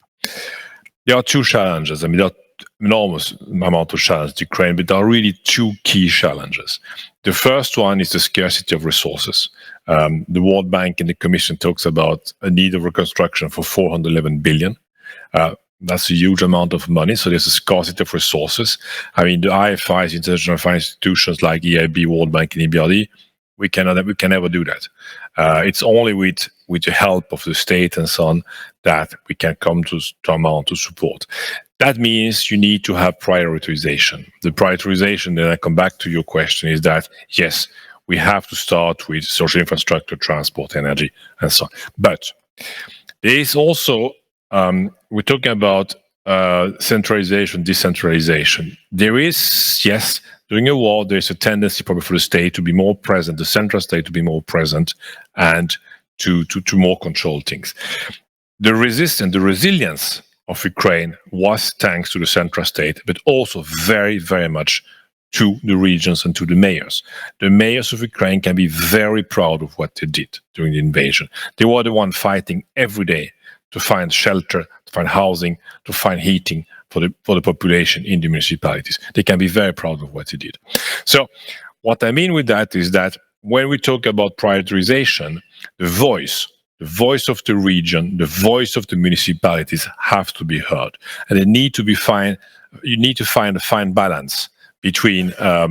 [SPEAKER 7] There are two challenges. I mean, there are enormous amount of challenges to Ukraine, but there are really two key challenges. The first one is the scarcity of resources. The World Bank and the Commission talks about a need of reconstruction for 411 billion. That's a huge amount of money, so there's a scarcity of resources. I mean, the IFIs, international finance institutions like EIB, World Bank, and EBRD, we can never do that. It's only with the help of the state and so on that we can come to amount to support. That means you need to have prioritization. The prioritization, then I come back to your question, is that, yes, we have to start with social infrastructure, transport, energy, and so on. But there is also, we're talking about centralization, decentralization. There is, yes, during a war, there's a tendency probably for the state to be more present, the central state to be more present, and to more control things. The resilience of Ukraine was thanks to the central state, but also very, very much to the regions and to the mayors. The mayors of Ukraine can be very proud of what they did during the invasion. They were the ones fighting every day to find shelter, to find housing, to find heating for the population in the municipalities. They can be very proud of what they did. So what I mean with that is that when we talk about prioritization, the voice of the region, the voice of the municipalities have to be heard. And they need to be you need to find a fine balance between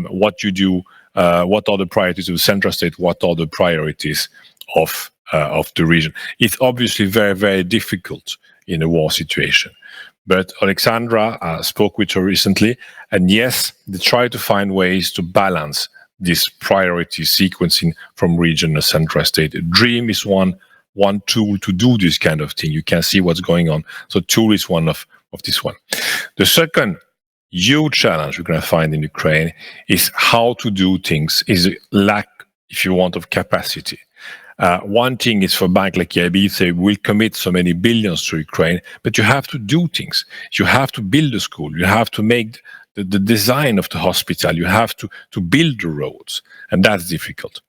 [SPEAKER 7] what you do, what are the priorities of the central state, what are the priorities of the region. It's obviously very, very difficult in a war situation. But Oleksandra spoke with her recently, and yes, they try to find ways to balance this priority sequencing from region and central state. DREAM is one tool to do this kind of thing. You can see what's going on. So tool is one of this one. The second huge challenge we're going to find in Ukraine is how to do things, is a lack, if you want, of capacity. One thing is for a bank like EIB, say we'll commit so many billions to Ukraine, but you have to do things. You have to build a school. You have to make the design of the hospital. You have to build the roads, and that's difficult.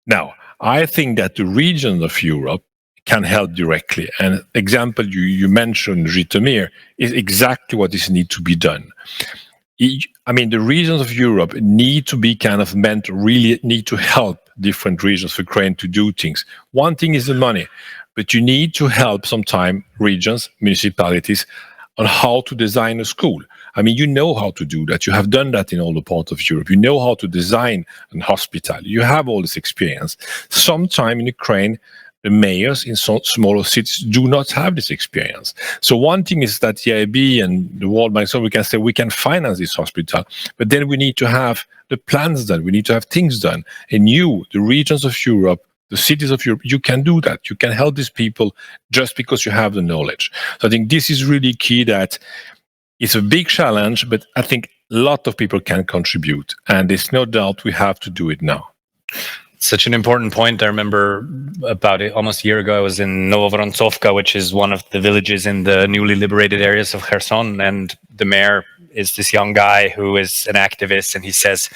[SPEAKER 7] Now, I think that the region of Europe can help directly. And example you mentioned, Żytomir, is exactly what is need to be done. I mean, the regions of Europe need to be kind of meant, really need to help different regions of Ukraine to do things. One thing is the money, but you need to help sometime regions, municipalities, on how to design a school. I mean, you know how to do that. You have done that in all the parts of Europe. You know how to design a hospital. You have all this experience. Sometime in Ukraine, the mayors in some smaller cities do not have this experience. So one thing is that the EIB and the World Bank, so we can say we can finance this hospital, but then we need to have the plans done. We need to have things done. And you, the regions of Europe, the cities of Europe, you can do that. You can help these people just because you have the knowledge. So I think this is really key, that it's a big challenge, but I think a lot of people can contribute. And there's no doubt we have to do it now.
[SPEAKER 1] Such an important point. I remember about it almost a year ago, I was in Novovorontsovka, which is one of the villages in the newly liberated areas of Kherson. And the mayor is this young guy who is an activist. And he says,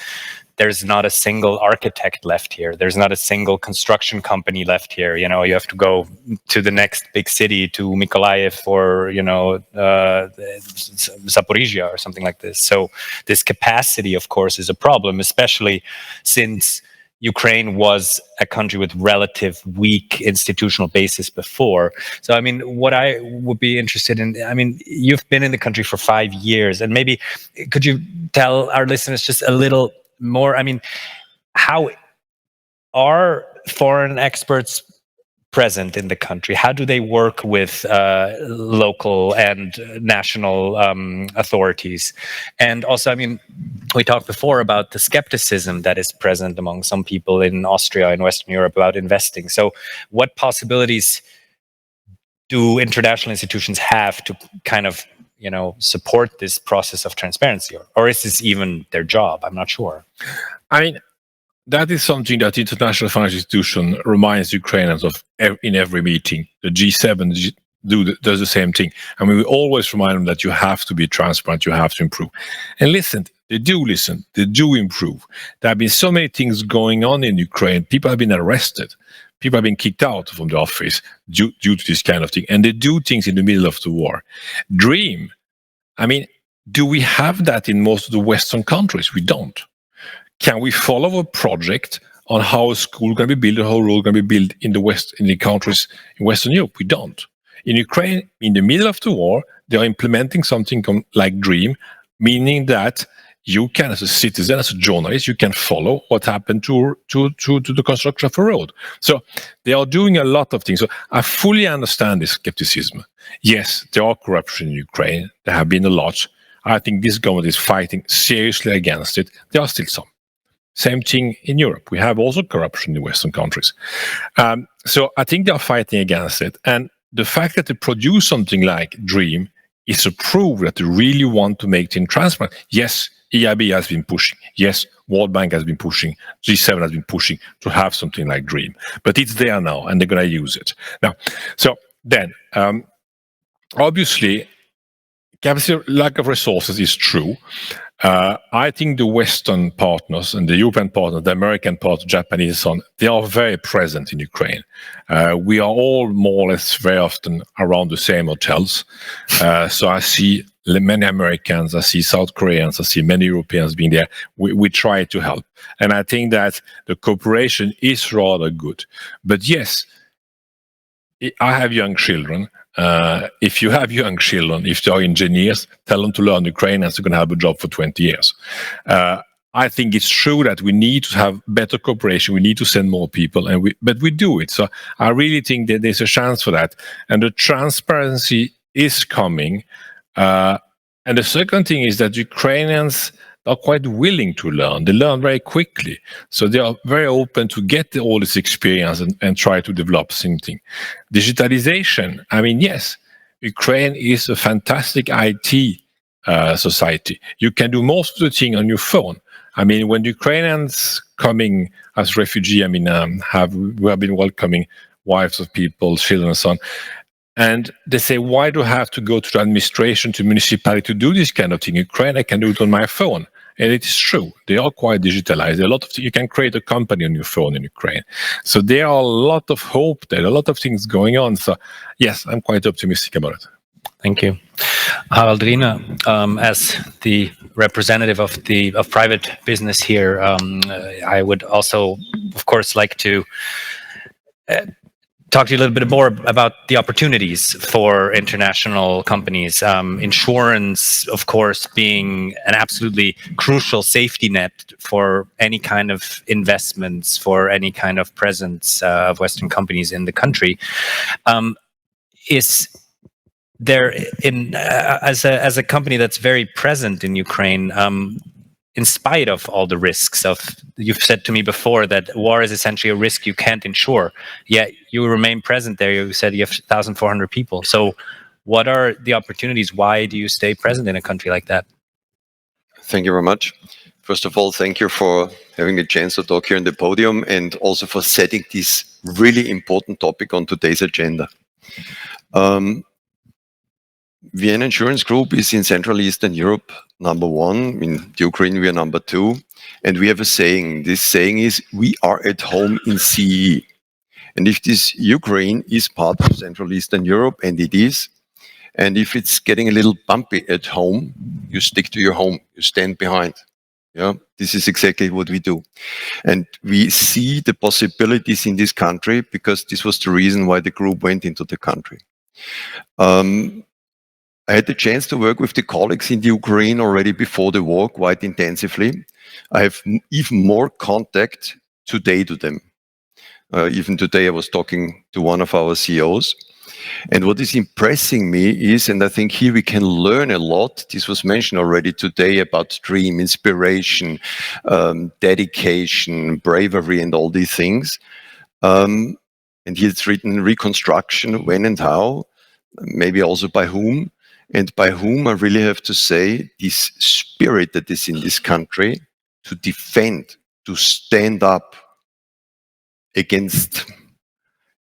[SPEAKER 1] there's not a single architect left here. There's not a single construction company left here. You know, you have to go to the next big city, to Mykolaiv or, you know, Zaporizhia or something like this. So this capacity, of course, is a problem, especially since Ukraine was a country with relative weak institutional basis before. So, I mean, what I would be interested in, I mean, you've been in the country for 5 years, and maybe could you tell our listeners just a little more, I mean, how are foreign experts present in the country? How do they work with local and national authorities? And also, I mean, we talked before about the skepticism that is present among some people in Austria and Western Europe about investing. So what possibilities do international institutions have to kind of, you know, support this process of transparency? Or is this even their job? I'm not sure.
[SPEAKER 7] I mean, that is something that international financial institution reminds Ukrainians of in every meeting. The G7 does the same thing. I mean, we always remind them that you have to be transparent, you have to improve. And listen, they do improve. There have been so many things going on in Ukraine. People have been arrested. People have been kicked out from the office due to this kind of thing. And they do things in the middle of the war. Dream. I mean, do we have that in most of the Western countries? We don't. Can we follow a project on how a school can be built, a whole road can be built in the West, in the countries in Western Europe? We don't. In Ukraine, in the middle of the war, they are implementing something like DREAM, meaning that you can, as a citizen, as a journalist, you can follow what happened to the construction of a road. So they are doing a lot of things. So I fully understand this skepticism. Yes, there are corruption in Ukraine. There have been a lot. I think this government is fighting seriously against it. There are still some. Same thing in Europe. We have also corruption in Western countries. So I think they are fighting against it. And the fact that they produce something like DREAM is a proof that they really want to make things transparent. Yes, EIB has been pushing. Yes, World Bank has been pushing. G7 has been pushing to have something like DREAM. But it's there now, and they're going to use it. Now, so then, obviously, lack of resources is true. I think the Western partners and the European partners, the American partners, Japanese and so on, they are very present in Ukraine. We are all more or less very often around the same hotels. So I see many Americans, I see South Koreans, I see many Europeans being there. We try to help. And I think that the cooperation is rather good. But yes, I have young children. If you have young children, if they are engineers, tell them to learn Ukrainian, so they're going to have a job for 20 years. I think it's true that we need to have better cooperation. We need to send more people, but we do it. So I really think that there's a chance for that. And the transparency is coming. And the second thing is that Ukrainians are quite willing to learn. They learn very quickly. So they are very open to get all this experience and try to develop something. Digitalization, I mean, yes, Ukraine is a fantastic IT society. You can do most of the thing on your phone. I mean, when Ukrainians coming as refugee. I mean, we have been welcoming wives of people, children, and so on. And they say, why do I have to go to the administration, to municipality to do this kind of thing? In Ukraine, I can do it on my phone. And it is true. They are quite digitalized. A lot of you can create a company on your phone in Ukraine. So there are a lot of hope there, a lot of things going on. So yes, I'm quite optimistic about it.
[SPEAKER 1] Thank you. Harald Riener, as the representative of private business here, I would also, of course, like to talk to you a little bit more about the opportunities for international companies. Insurance, of course, being an absolutely crucial safety net for any kind of investments, for any kind of presence of Western companies in the country. Is there, as a company that's very present in Ukraine, in spite of all the risks you've said to me before that war is essentially a risk you can't insure, yet you remain present there. You said you have 1,400 people. So what are the opportunities? Why do you stay present in a country like that?
[SPEAKER 8] Thank you very much. First of all, thank you for having the chance to talk here on the podium and also for setting this really important topic on today's agenda. Vienna Insurance Group is in Central Eastern Europe #1. In Ukraine, we are #2. And we have a saying. This saying is, we are at home in CE. And if this Ukraine is part of Central Eastern Europe, and it is, and if it's getting a little bumpy at home, you stick to your home, you stand behind. Yeah, this is exactly what we do. And we see the possibilities in this country because this was the reason why the group went into the country. I had the chance to work with the colleagues in the Ukraine already before the war quite intensively. I have even more contact today to them. Even today I was talking to one of our CEOs. And what is impressing me is, and I think here we can learn a lot, this was mentioned already today about dream, inspiration, dedication, bravery and all these things. And here it's written reconstruction, when and how, maybe also by whom. And by whom I really have to say this spirit that is in this country to defend, to stand up against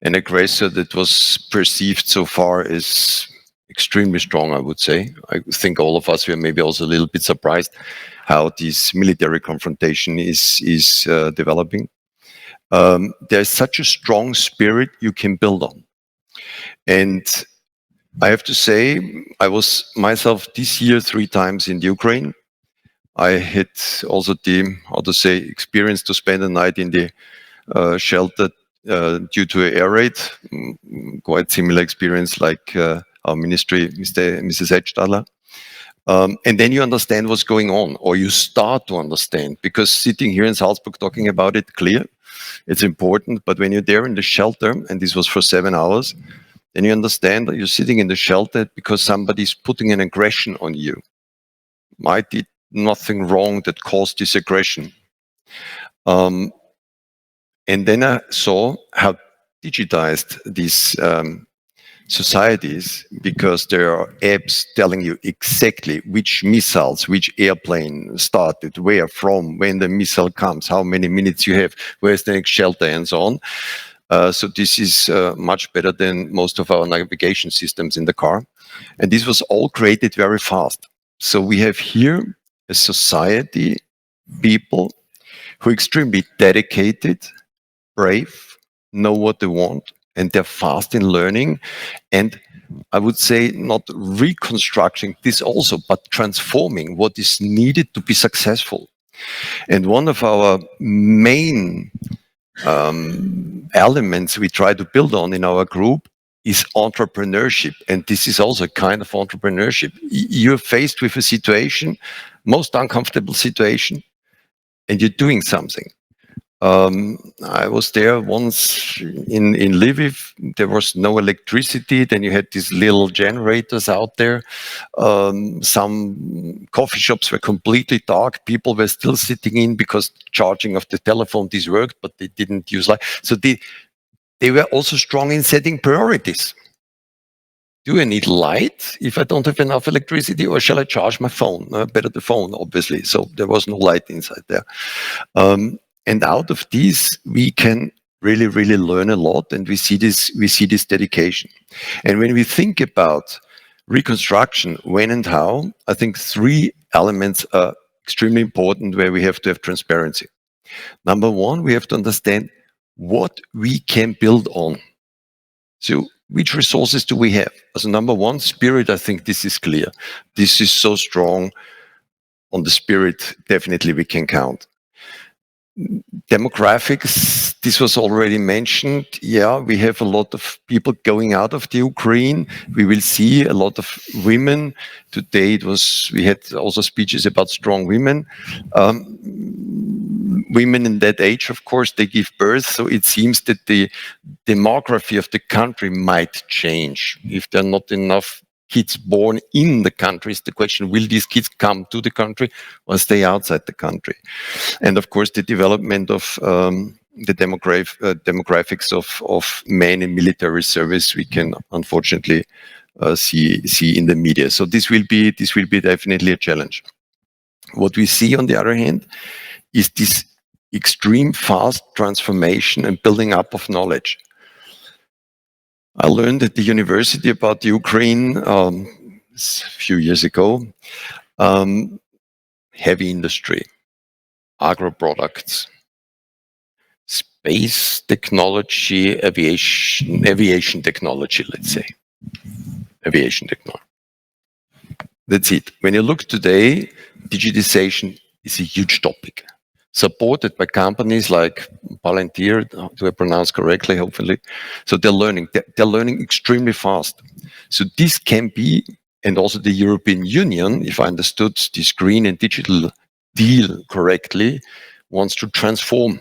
[SPEAKER 8] an aggressor that was perceived so far as extremely strong, I would say. I think all of us were maybe also a little bit surprised how this military confrontation is developing. There's such a strong spirit you can build on. And I have to say, I was myself this year 3 times in Ukraine. I had also the, experience to spend a night in the shelter due to an air raid. Quite similar experience like our ministry, Mrs. Edtstadler. And then you understand what's going on, or you start to understand, because sitting here in Salzburg talking about it, clear, it's important, but when you're there in the shelter, and this was for 7 hours, then you understand that you're sitting in the shelter because somebody's putting an aggression on you. I did nothing wrong that caused this aggression. And then I saw how digitized these societies, because there are apps telling you exactly which missiles, which airplane started, where from, when the missile comes, how many minutes you have, where's the next shelter, and so on. So this is much better than most of our navigation systems in the car. And this was all created very fast. So we have here a society, people who are extremely dedicated, brave, know what they want, and they're fast in learning. And I would say not reconstructing this also, but transforming what is needed to be successful. And one of our main elements we try to build on in our group is entrepreneurship. And this is also a kind of entrepreneurship. You're faced with a situation, most uncomfortable situation, and you're doing something. I was there once in Lviv. There was no electricity. Then you had these little generators out there. Some coffee shops were completely dark. People were still sitting in because charging of the telephone, this worked, but they didn't use light. So they were also strong in setting priorities. Do I need light if I don't have enough electricity, or shall I charge my phone? Better the phone, obviously. So there was no light inside there. And out of these, we can really learn a lot, and we see this dedication. And when we think about reconstruction, when and how, I think 3 elements are extremely important where we have to have transparency. Number one, we have to understand what we can build on. So which resources do we have? As number one, spirit, I think this is clear. This is so strong. On the spirit, definitely we can count. Demographics, this was already mentioned. Yeah, we have a lot of people going out of the Ukraine. We will see a lot of women. Today we had also speeches about strong women. Women in that age, of course, they give birth. So it seems that the demography of the country might change. If there are not enough kids born in the country, is the question, will these kids come to the country or stay outside the country? And of course, the development of the demographics of men in military service, we can unfortunately see in the media. So this will be definitely a challenge. What we see, on the other hand, is this extreme fast transformation and building up of knowledge. I learned at the university about Ukraine a few years ago. Heavy industry, agro products, space technology, aviation technology, let's say. Aviation technology. That's it. When you look today, digitization is a huge topic, supported by companies like Palantir, do I pronounce correctly, hopefully? So they're learning extremely fast. So this can be, and also the European Union, if I understood this green and digital deal correctly, wants to transform.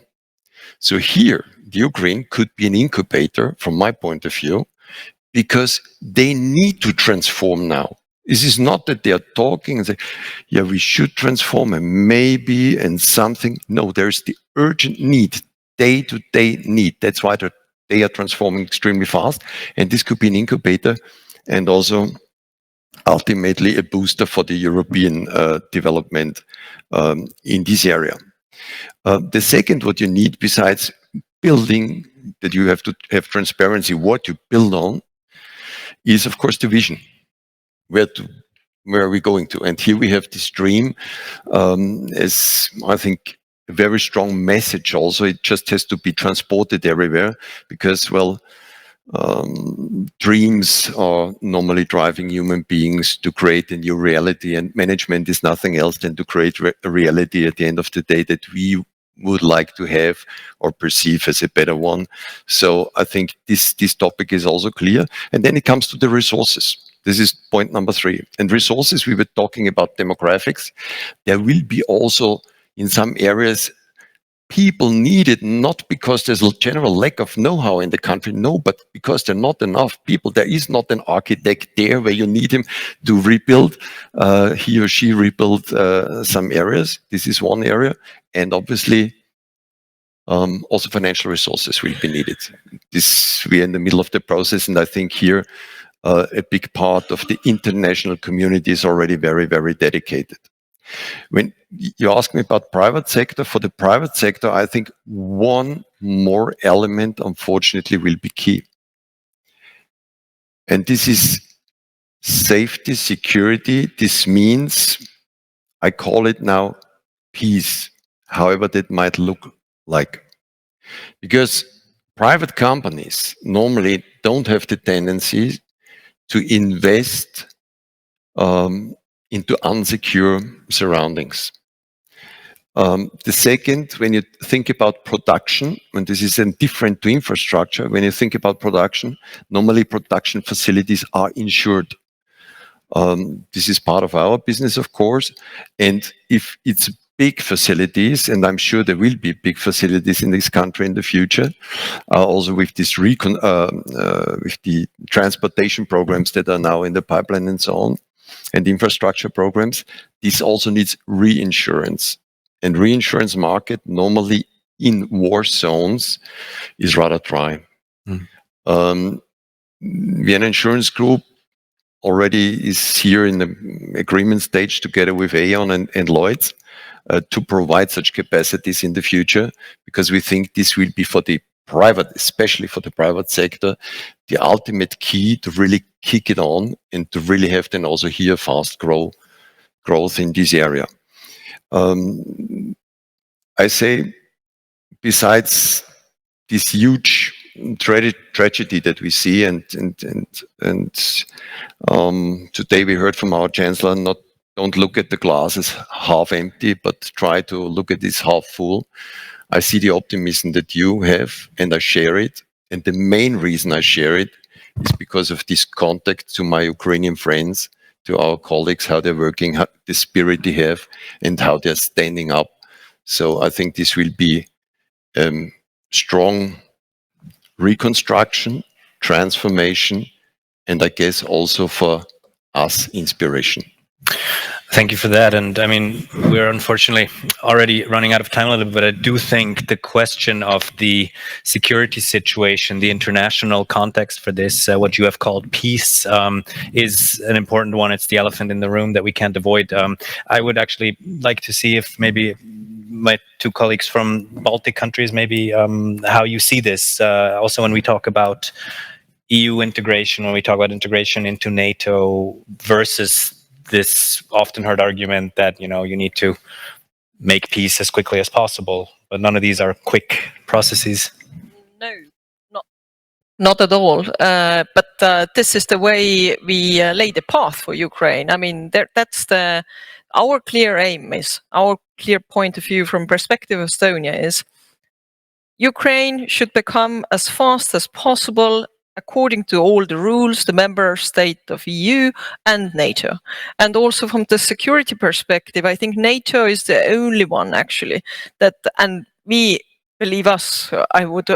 [SPEAKER 8] So here, the Ukraine could be an incubator, from my point of view, because they need to transform now. This is not that they are talking and say, yeah, we should transform and maybe and something. No, there's the urgent need, day-to-day need. That's why they are transforming extremely fast. And this could be an incubator and also ultimately a booster for the European development in this area. The second, what you need besides building, that you have to have transparency, what you build on, is of course the vision. Where are we going to? And here we have this dream as, I think, a very strong message also. It just has to be transported everywhere because, well, dreams are normally driving human beings to create a new reality, and management is nothing else than to create a reality at the end of the day that we would like to have or perceive as a better one. So I think this topic is also clear. And then it comes to the resources. This is point number 3. And resources, we were talking about demographics. There will be also in some areas people needed, not because there's a general lack of know-how in the country, no, but because there are not enough people. There is not an architect there where you need him to rebuild, he or she rebuild some areas. This is one area. And obviously, also financial resources will be needed. We are in the middle of the process, and I think here a big part of the international community is already very, very dedicated. When you ask me about private sector, for the private sector, I think one more element, unfortunately, will be key. And this is safety, security. This means, I call it now peace, however that might look like. Because private companies normally don't have the tendency to invest into unsecure surroundings. The second, when you think about production, and this is different to infrastructure, when you think about production, normally production facilities are insured. This is part of our business, of course, and if it's big facilities, and I'm sure there will be big facilities in this country in the future, also with this with the transportation programs that are now in the pipeline and so on, and infrastructure programs, this also needs reinsurance. And reinsurance market normally in war zones is rather dry. Vienna Insurance Group already is here in the agreement stage together with Aon and Lloyd's to provide such capacities in the future, because we think this will be for the private, especially for the private sector, the ultimate key to really kick it on and to really have then also here fast growth in this area. I say, besides this huge tragedy that we see, and today we heard from our Chancellor, don't look at the glass as half empty, but try to look at this half full. I see the optimism that you have, and I share it. And the main reason I share it is because of this contact to my Ukrainian friends, to our colleagues, how they're working, the spirit they have, and how they're standing up. So I think this will be strong reconstruction, transformation, and I guess also for us, inspiration.
[SPEAKER 1] Thank you for that. And I mean, we're unfortunately already running out of time a little bit, but I do think the question of the security situation, the international context for this, what you have called peace, is an important one. It's the elephant in the room that we can't avoid. I would actually like to see if maybe my two colleagues from Baltic countries, maybe how you see this. Also, when we talk about EU integration, when we talk about integration into NATO versus this often heard argument that, you know, you need to make peace as quickly as possible, but none of these are quick processes.
[SPEAKER 5] No, not at all. But this is the way we lay the path for Ukraine. I mean, that's our clear aim is, our clear point of view from perspective of Estonia is Ukraine should become as fast as possible according to all the rules, the member state of EU and NATO. And also from the security perspective, I think NATO is the only one actually that, and we believe us, I would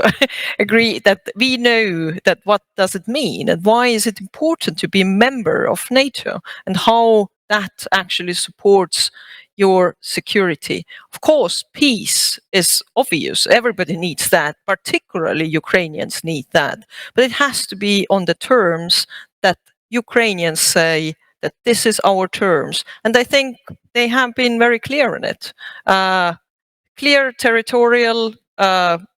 [SPEAKER 5] agree that we know that what does it mean and why is it important to be a member of NATO and how that actually supports your security. Of course, peace is obvious. Everybody needs that, particularly Ukrainians need that. But it has to be on the terms that Ukrainians say that this is our terms. And I think they have been very clear on it. Clear territorial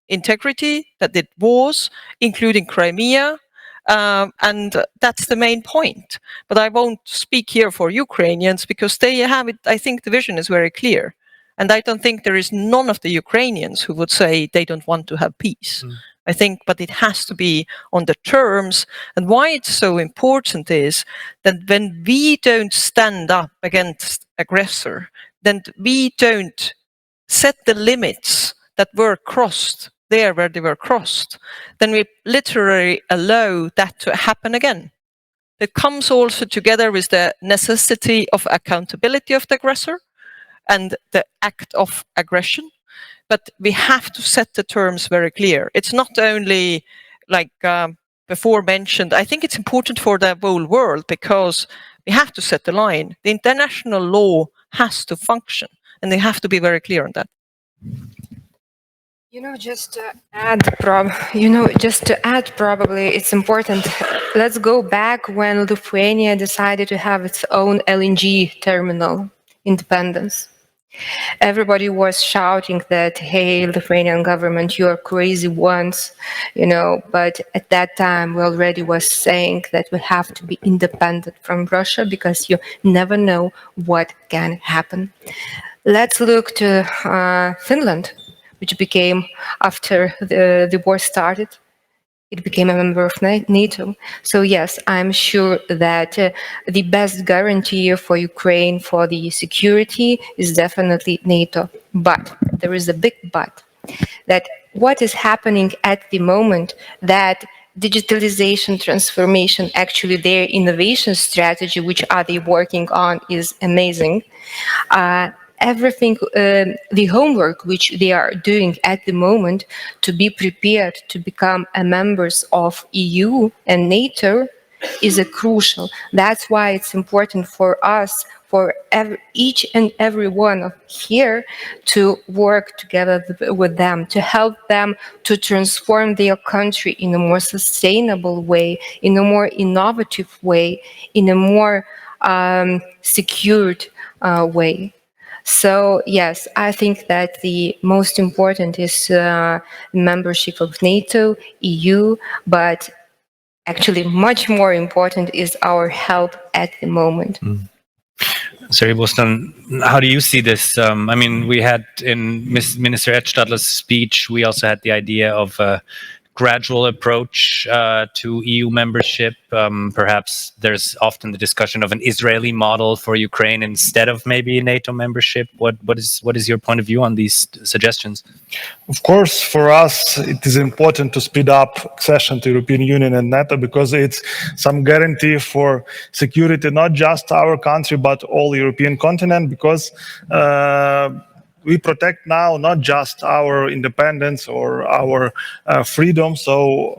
[SPEAKER 5] integrity that it was, including Crimea. And that's the main point. But I won't speak here for Ukrainians because they have it. I think the vision is very clear. And I don't think there is none of the Ukrainians who would say they don't want to have peace. I think, but it has to be on the terms. And why it's so important is that when we don't stand up against aggressor, then we don't set the limits that were crossed there where they were crossed, then we literally allow that to happen again. It comes also together with the necessity of accountability of the aggressor and the act of aggression. But we have to set the terms very clear. It's not only like before mentioned, I think it's important for the whole world because we have to set the line. The international law has to function and they have to be very clear on that.
[SPEAKER 6] Just to add, probably it's important. Let's go back when Lithuania decided to have its own LNG terminal, independence. Everybody was shouting that, hey, Lithuanian government, you are crazy ones, but at that time we already was saying that we have to be independent from Russia because you never know what can happen. Let's look to Finland, which became, after the war started, it became a member of NATO. So yes, I'm sure that the best guarantee for Ukraine for the security is definitely NATO. But there is a big but, that what is happening at the moment, that digitalization, transformation, actually their innovation strategy, which are they working on, is amazing. Everything, the homework which they are doing at the moment to be prepared to become a members of EU and NATO is crucial. That's why it's important for us, for each and every one here to work together with them, to help them to transform their country in a more sustainable way, in a more innovative way, in a more secured way. So yes, I think that the most important is membership of NATO, EU, but actually much more important is our help at the moment.
[SPEAKER 1] Serhii Bostan, how do you see this? I mean, we had in Minister Edtstadler's speech, we also had the idea of a gradual approach to EU membership. Perhaps there's often the discussion of an Israeli model for Ukraine instead of maybe NATO membership. What is your point of view on these suggestions?
[SPEAKER 4] Of course, for us, it is important to speed up accession to European Union and NATO because it's some guarantee for security, not just our country, but all European continent, because we protect now not just our independence or our freedom. So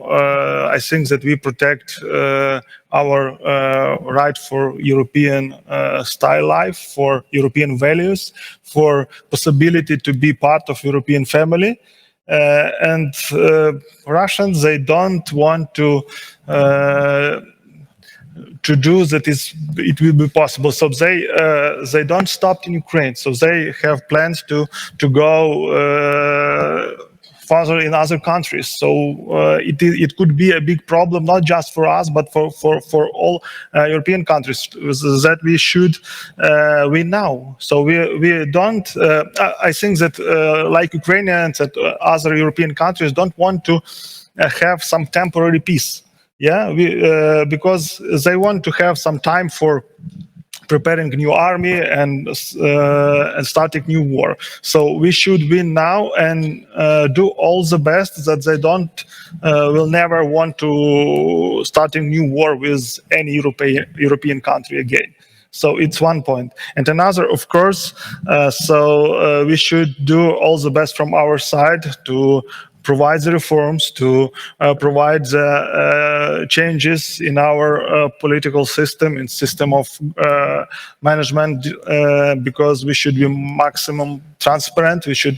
[SPEAKER 4] I think that we protect our right for European style life, for European values, for possibility to be part of European family. And Russians, they don't want to do that it will be possible. So they don't stop in Ukraine. So they have plans to go further in other countries. So it could be a big problem, not just for us, but for all European countries, that we should win now. So we don't, I think that like Ukrainians and other European countries don't want to have some temporary peace. Yeah, because they want to have some time for preparing new army and starting new war. So we should win now and do all the best that they will never want to start a new war with any European country again. So it's one point. And another, of course, we should do all the best from our side to provide the reforms, to provide the changes in our political system, in system of management, because we should be maximum transparent, we should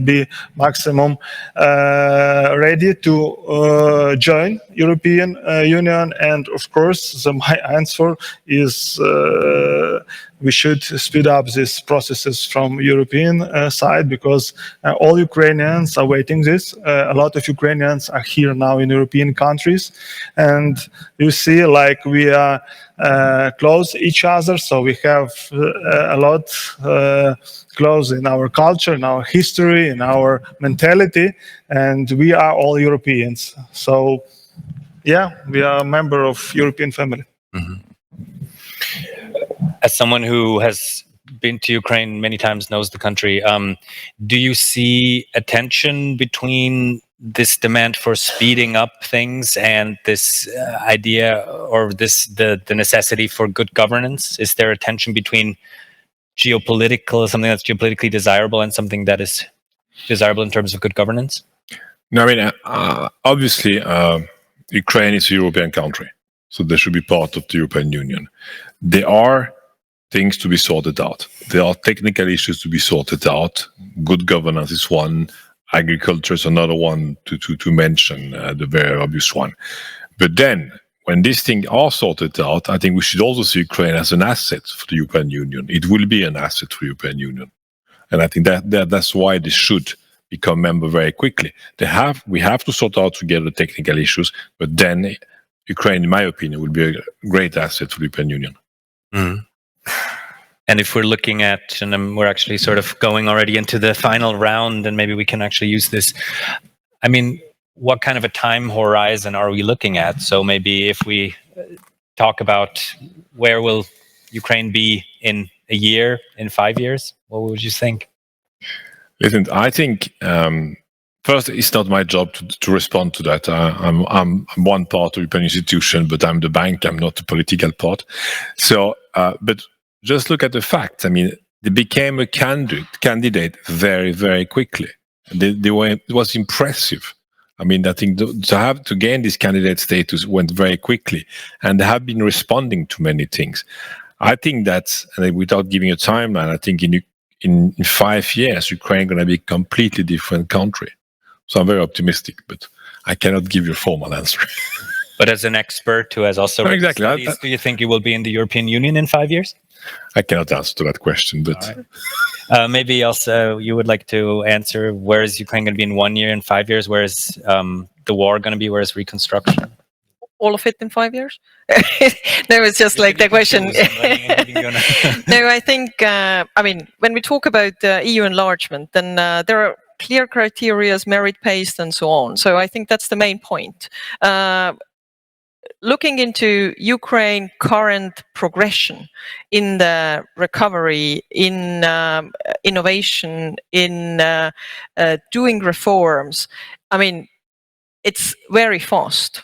[SPEAKER 4] be maximum ready to join European Union. And of course, my answer is we should speed up these processes from European side, because all Ukrainians are waiting this. A lot of Ukrainians are here now in European countries, and you see, like, we are close each other, so we have a lot close in our culture, in our history, in our mentality, and we are all Europeans. So yeah, we are a member of European family.
[SPEAKER 1] Mm-hmm. As someone who has been to Ukraine many times, knows the country, do you see a tension between this demand for speeding up things and this idea, or the necessity for good governance? Is there a tension between something that's geopolitically desirable and something that is desirable in terms of good governance?
[SPEAKER 7] No, I mean, obviously, Ukraine is a European country, so they should be part of the European Union. There are things to be sorted out. There are technical issues to be sorted out. Good governance is one. Agriculture is another one to mention, the very obvious one. But then, when these things are sorted out, I think we should also see Ukraine as an asset for the European Union. It will be an asset for the European Union. And I think that's why they should become member very quickly. We have to sort out together the technical issues, but then Ukraine, in my opinion, will be a great asset for the European Union.
[SPEAKER 1] Mm. And if we're looking at, and we're actually sort of going already into the final round, and maybe we can actually use this. I mean, what kind of a time horizon are we looking at? So maybe if we talk about where will Ukraine be in a year, in 5 years, what would you think?
[SPEAKER 7] Listen, I think first, it's not my job to respond to that. I'm one part of the European institution, but I'm the bank. I'm not the political part. So, but just look at the facts. I mean, they became a candidate very, very quickly. It was impressive. I mean, I think to gain this candidate status went very quickly, and they have been responding to many things. I think that, and without giving a timeline, I think in 5 years, Ukraine is going to be a completely different country. So I'm very optimistic, but I cannot give you a formal answer.
[SPEAKER 1] But as an expert who has also
[SPEAKER 7] exactly
[SPEAKER 1] studies, do you think you will be in the European Union in 5 years?
[SPEAKER 7] I cannot answer to that question, but
[SPEAKER 1] right. Maybe also you would like to answer, where is Ukraine going to be in 1 year, in 5 years? Where is the war going to be? Where is reconstruction?
[SPEAKER 5] All of it in 5 years? No, it's just like the question. No, I think, I mean, when we talk about EU enlargement, then there are clear criteria, merit-based and so on. So I think that's the main point. Looking into Ukraine current progression in the recovery, in innovation, in doing reforms, I mean, it's very fast.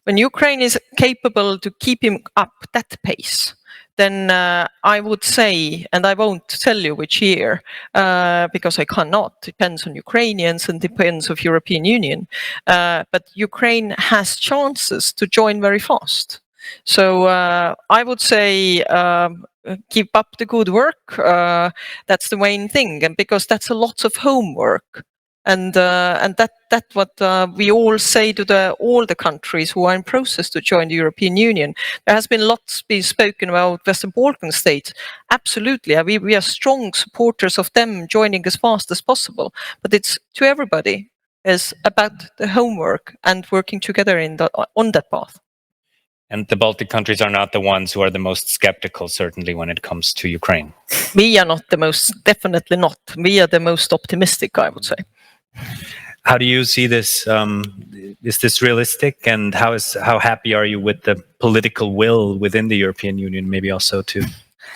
[SPEAKER 5] When Ukraine is capable to keep him up that pace, then I would say, and I won't tell you which year, because I cannot, depends on Ukrainians and depends on European Union, but Ukraine has chances to join very fast. So I would say keep up the good work, that's the main thing, and because that's a lot of homework. And that's what we all say to all the countries who are in process to join the European Union. There has been lots been spoken about Western Balkan states. Absolutely, we are strong supporters of them joining as fast as possible. But it's to everybody is about the homework and working together on that path.
[SPEAKER 1] And the Baltic countries are not the ones who are the most skeptical, certainly, when it comes to Ukraine.
[SPEAKER 5] We are not the most, definitely not. We are the most optimistic, I would say.
[SPEAKER 1] How do you see this? Is this realistic? And how happy are you with the political will within the European Union, maybe also to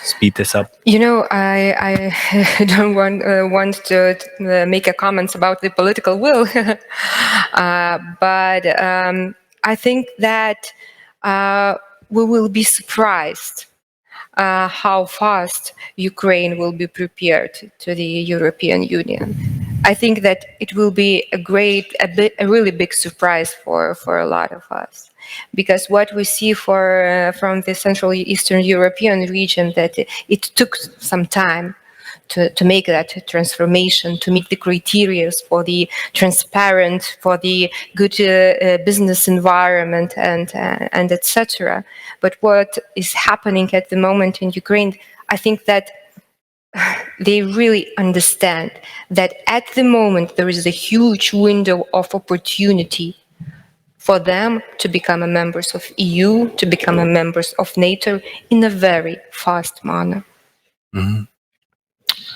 [SPEAKER 1] speed this up?
[SPEAKER 6] You know, I don't want to make a comments about the political will, but I think that we will be surprised how fast Ukraine will be prepared to the European Union. I think that it will be a really big surprise for a lot of us, because what we see from the Central Eastern European region, that it took some time to make that transformation, to meet the criteria for the transparent, for the good business environment, and etc. But what is happening at the moment in Ukraine, I think that they really understand that at the moment there is a huge window of opportunity for them to become a members of EU, to become a members of NATO in a very fast manner.
[SPEAKER 1] Mm-hmm.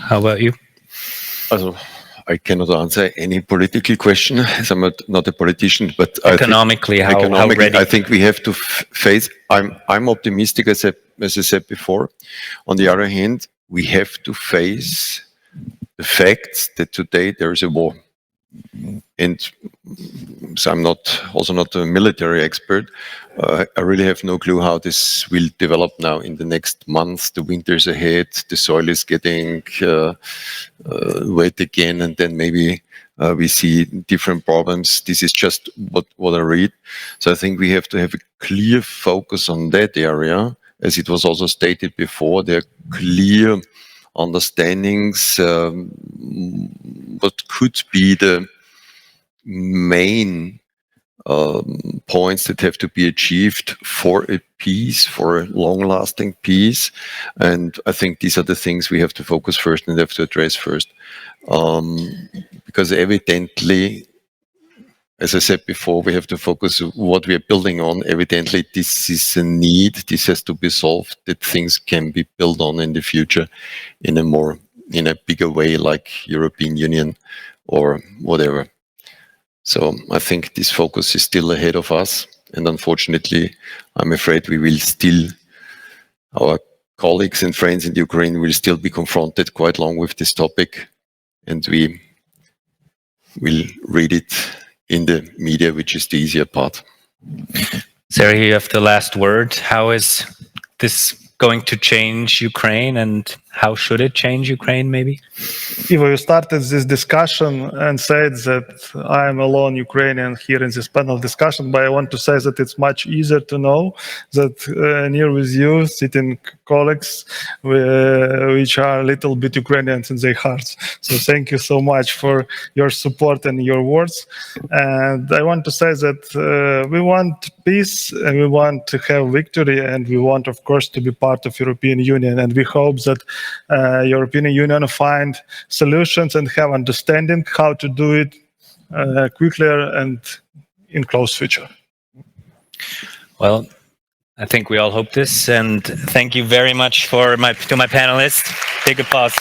[SPEAKER 1] How about you?
[SPEAKER 8] Also, I cannot answer any political question, as I'm not a politician, but
[SPEAKER 1] economically, how ready?
[SPEAKER 8] I think we have to face. I'm optimistic, as I said before. On the other hand, we have to face the facts that today there is a war. And so I'm also not a military expert. I really have no clue how this will develop now in the next months. The winter's ahead, the soil is getting wet again, and then maybe we see different problems. This is just what I read. So I think we have to have a clear focus on that area. As it was also stated before, there are clear understandings what could be the main points that have to be achieved for a peace, for a long-lasting peace. And I think these are the things we have to focus first and have to address first. Because evidently, as I said before, we have to focus what we are building on. Evidently, this is a need. This has to be solved, that things can be built on in the future in a bigger way, like European Union or whatever. So I think this focus is still ahead of us. And unfortunately, I'm afraid our colleagues and friends in Ukraine will still be confronted quite long with this topic. And we will read it in the media, which is the easier part.
[SPEAKER 1] Serhii, you have the last word. How is this going to change Ukraine, and how should it change Ukraine, maybe?
[SPEAKER 4] Ivo, you started this discussion and said that I am a lone Ukrainian here in this panel discussion, but I want to say that it's much easier to know that near with you sitting colleagues which are a little bit Ukrainians in their hearts. So thank you so much for your support and your words. And I want to say that we want peace, and we want to have victory, and we want, of course, to be part of European Union. And we hope that European Union find solutions and have understanding how to do it quickly and in close future.
[SPEAKER 1] Well, I think we all hope this, and thank you very much to my panelists. Big applause.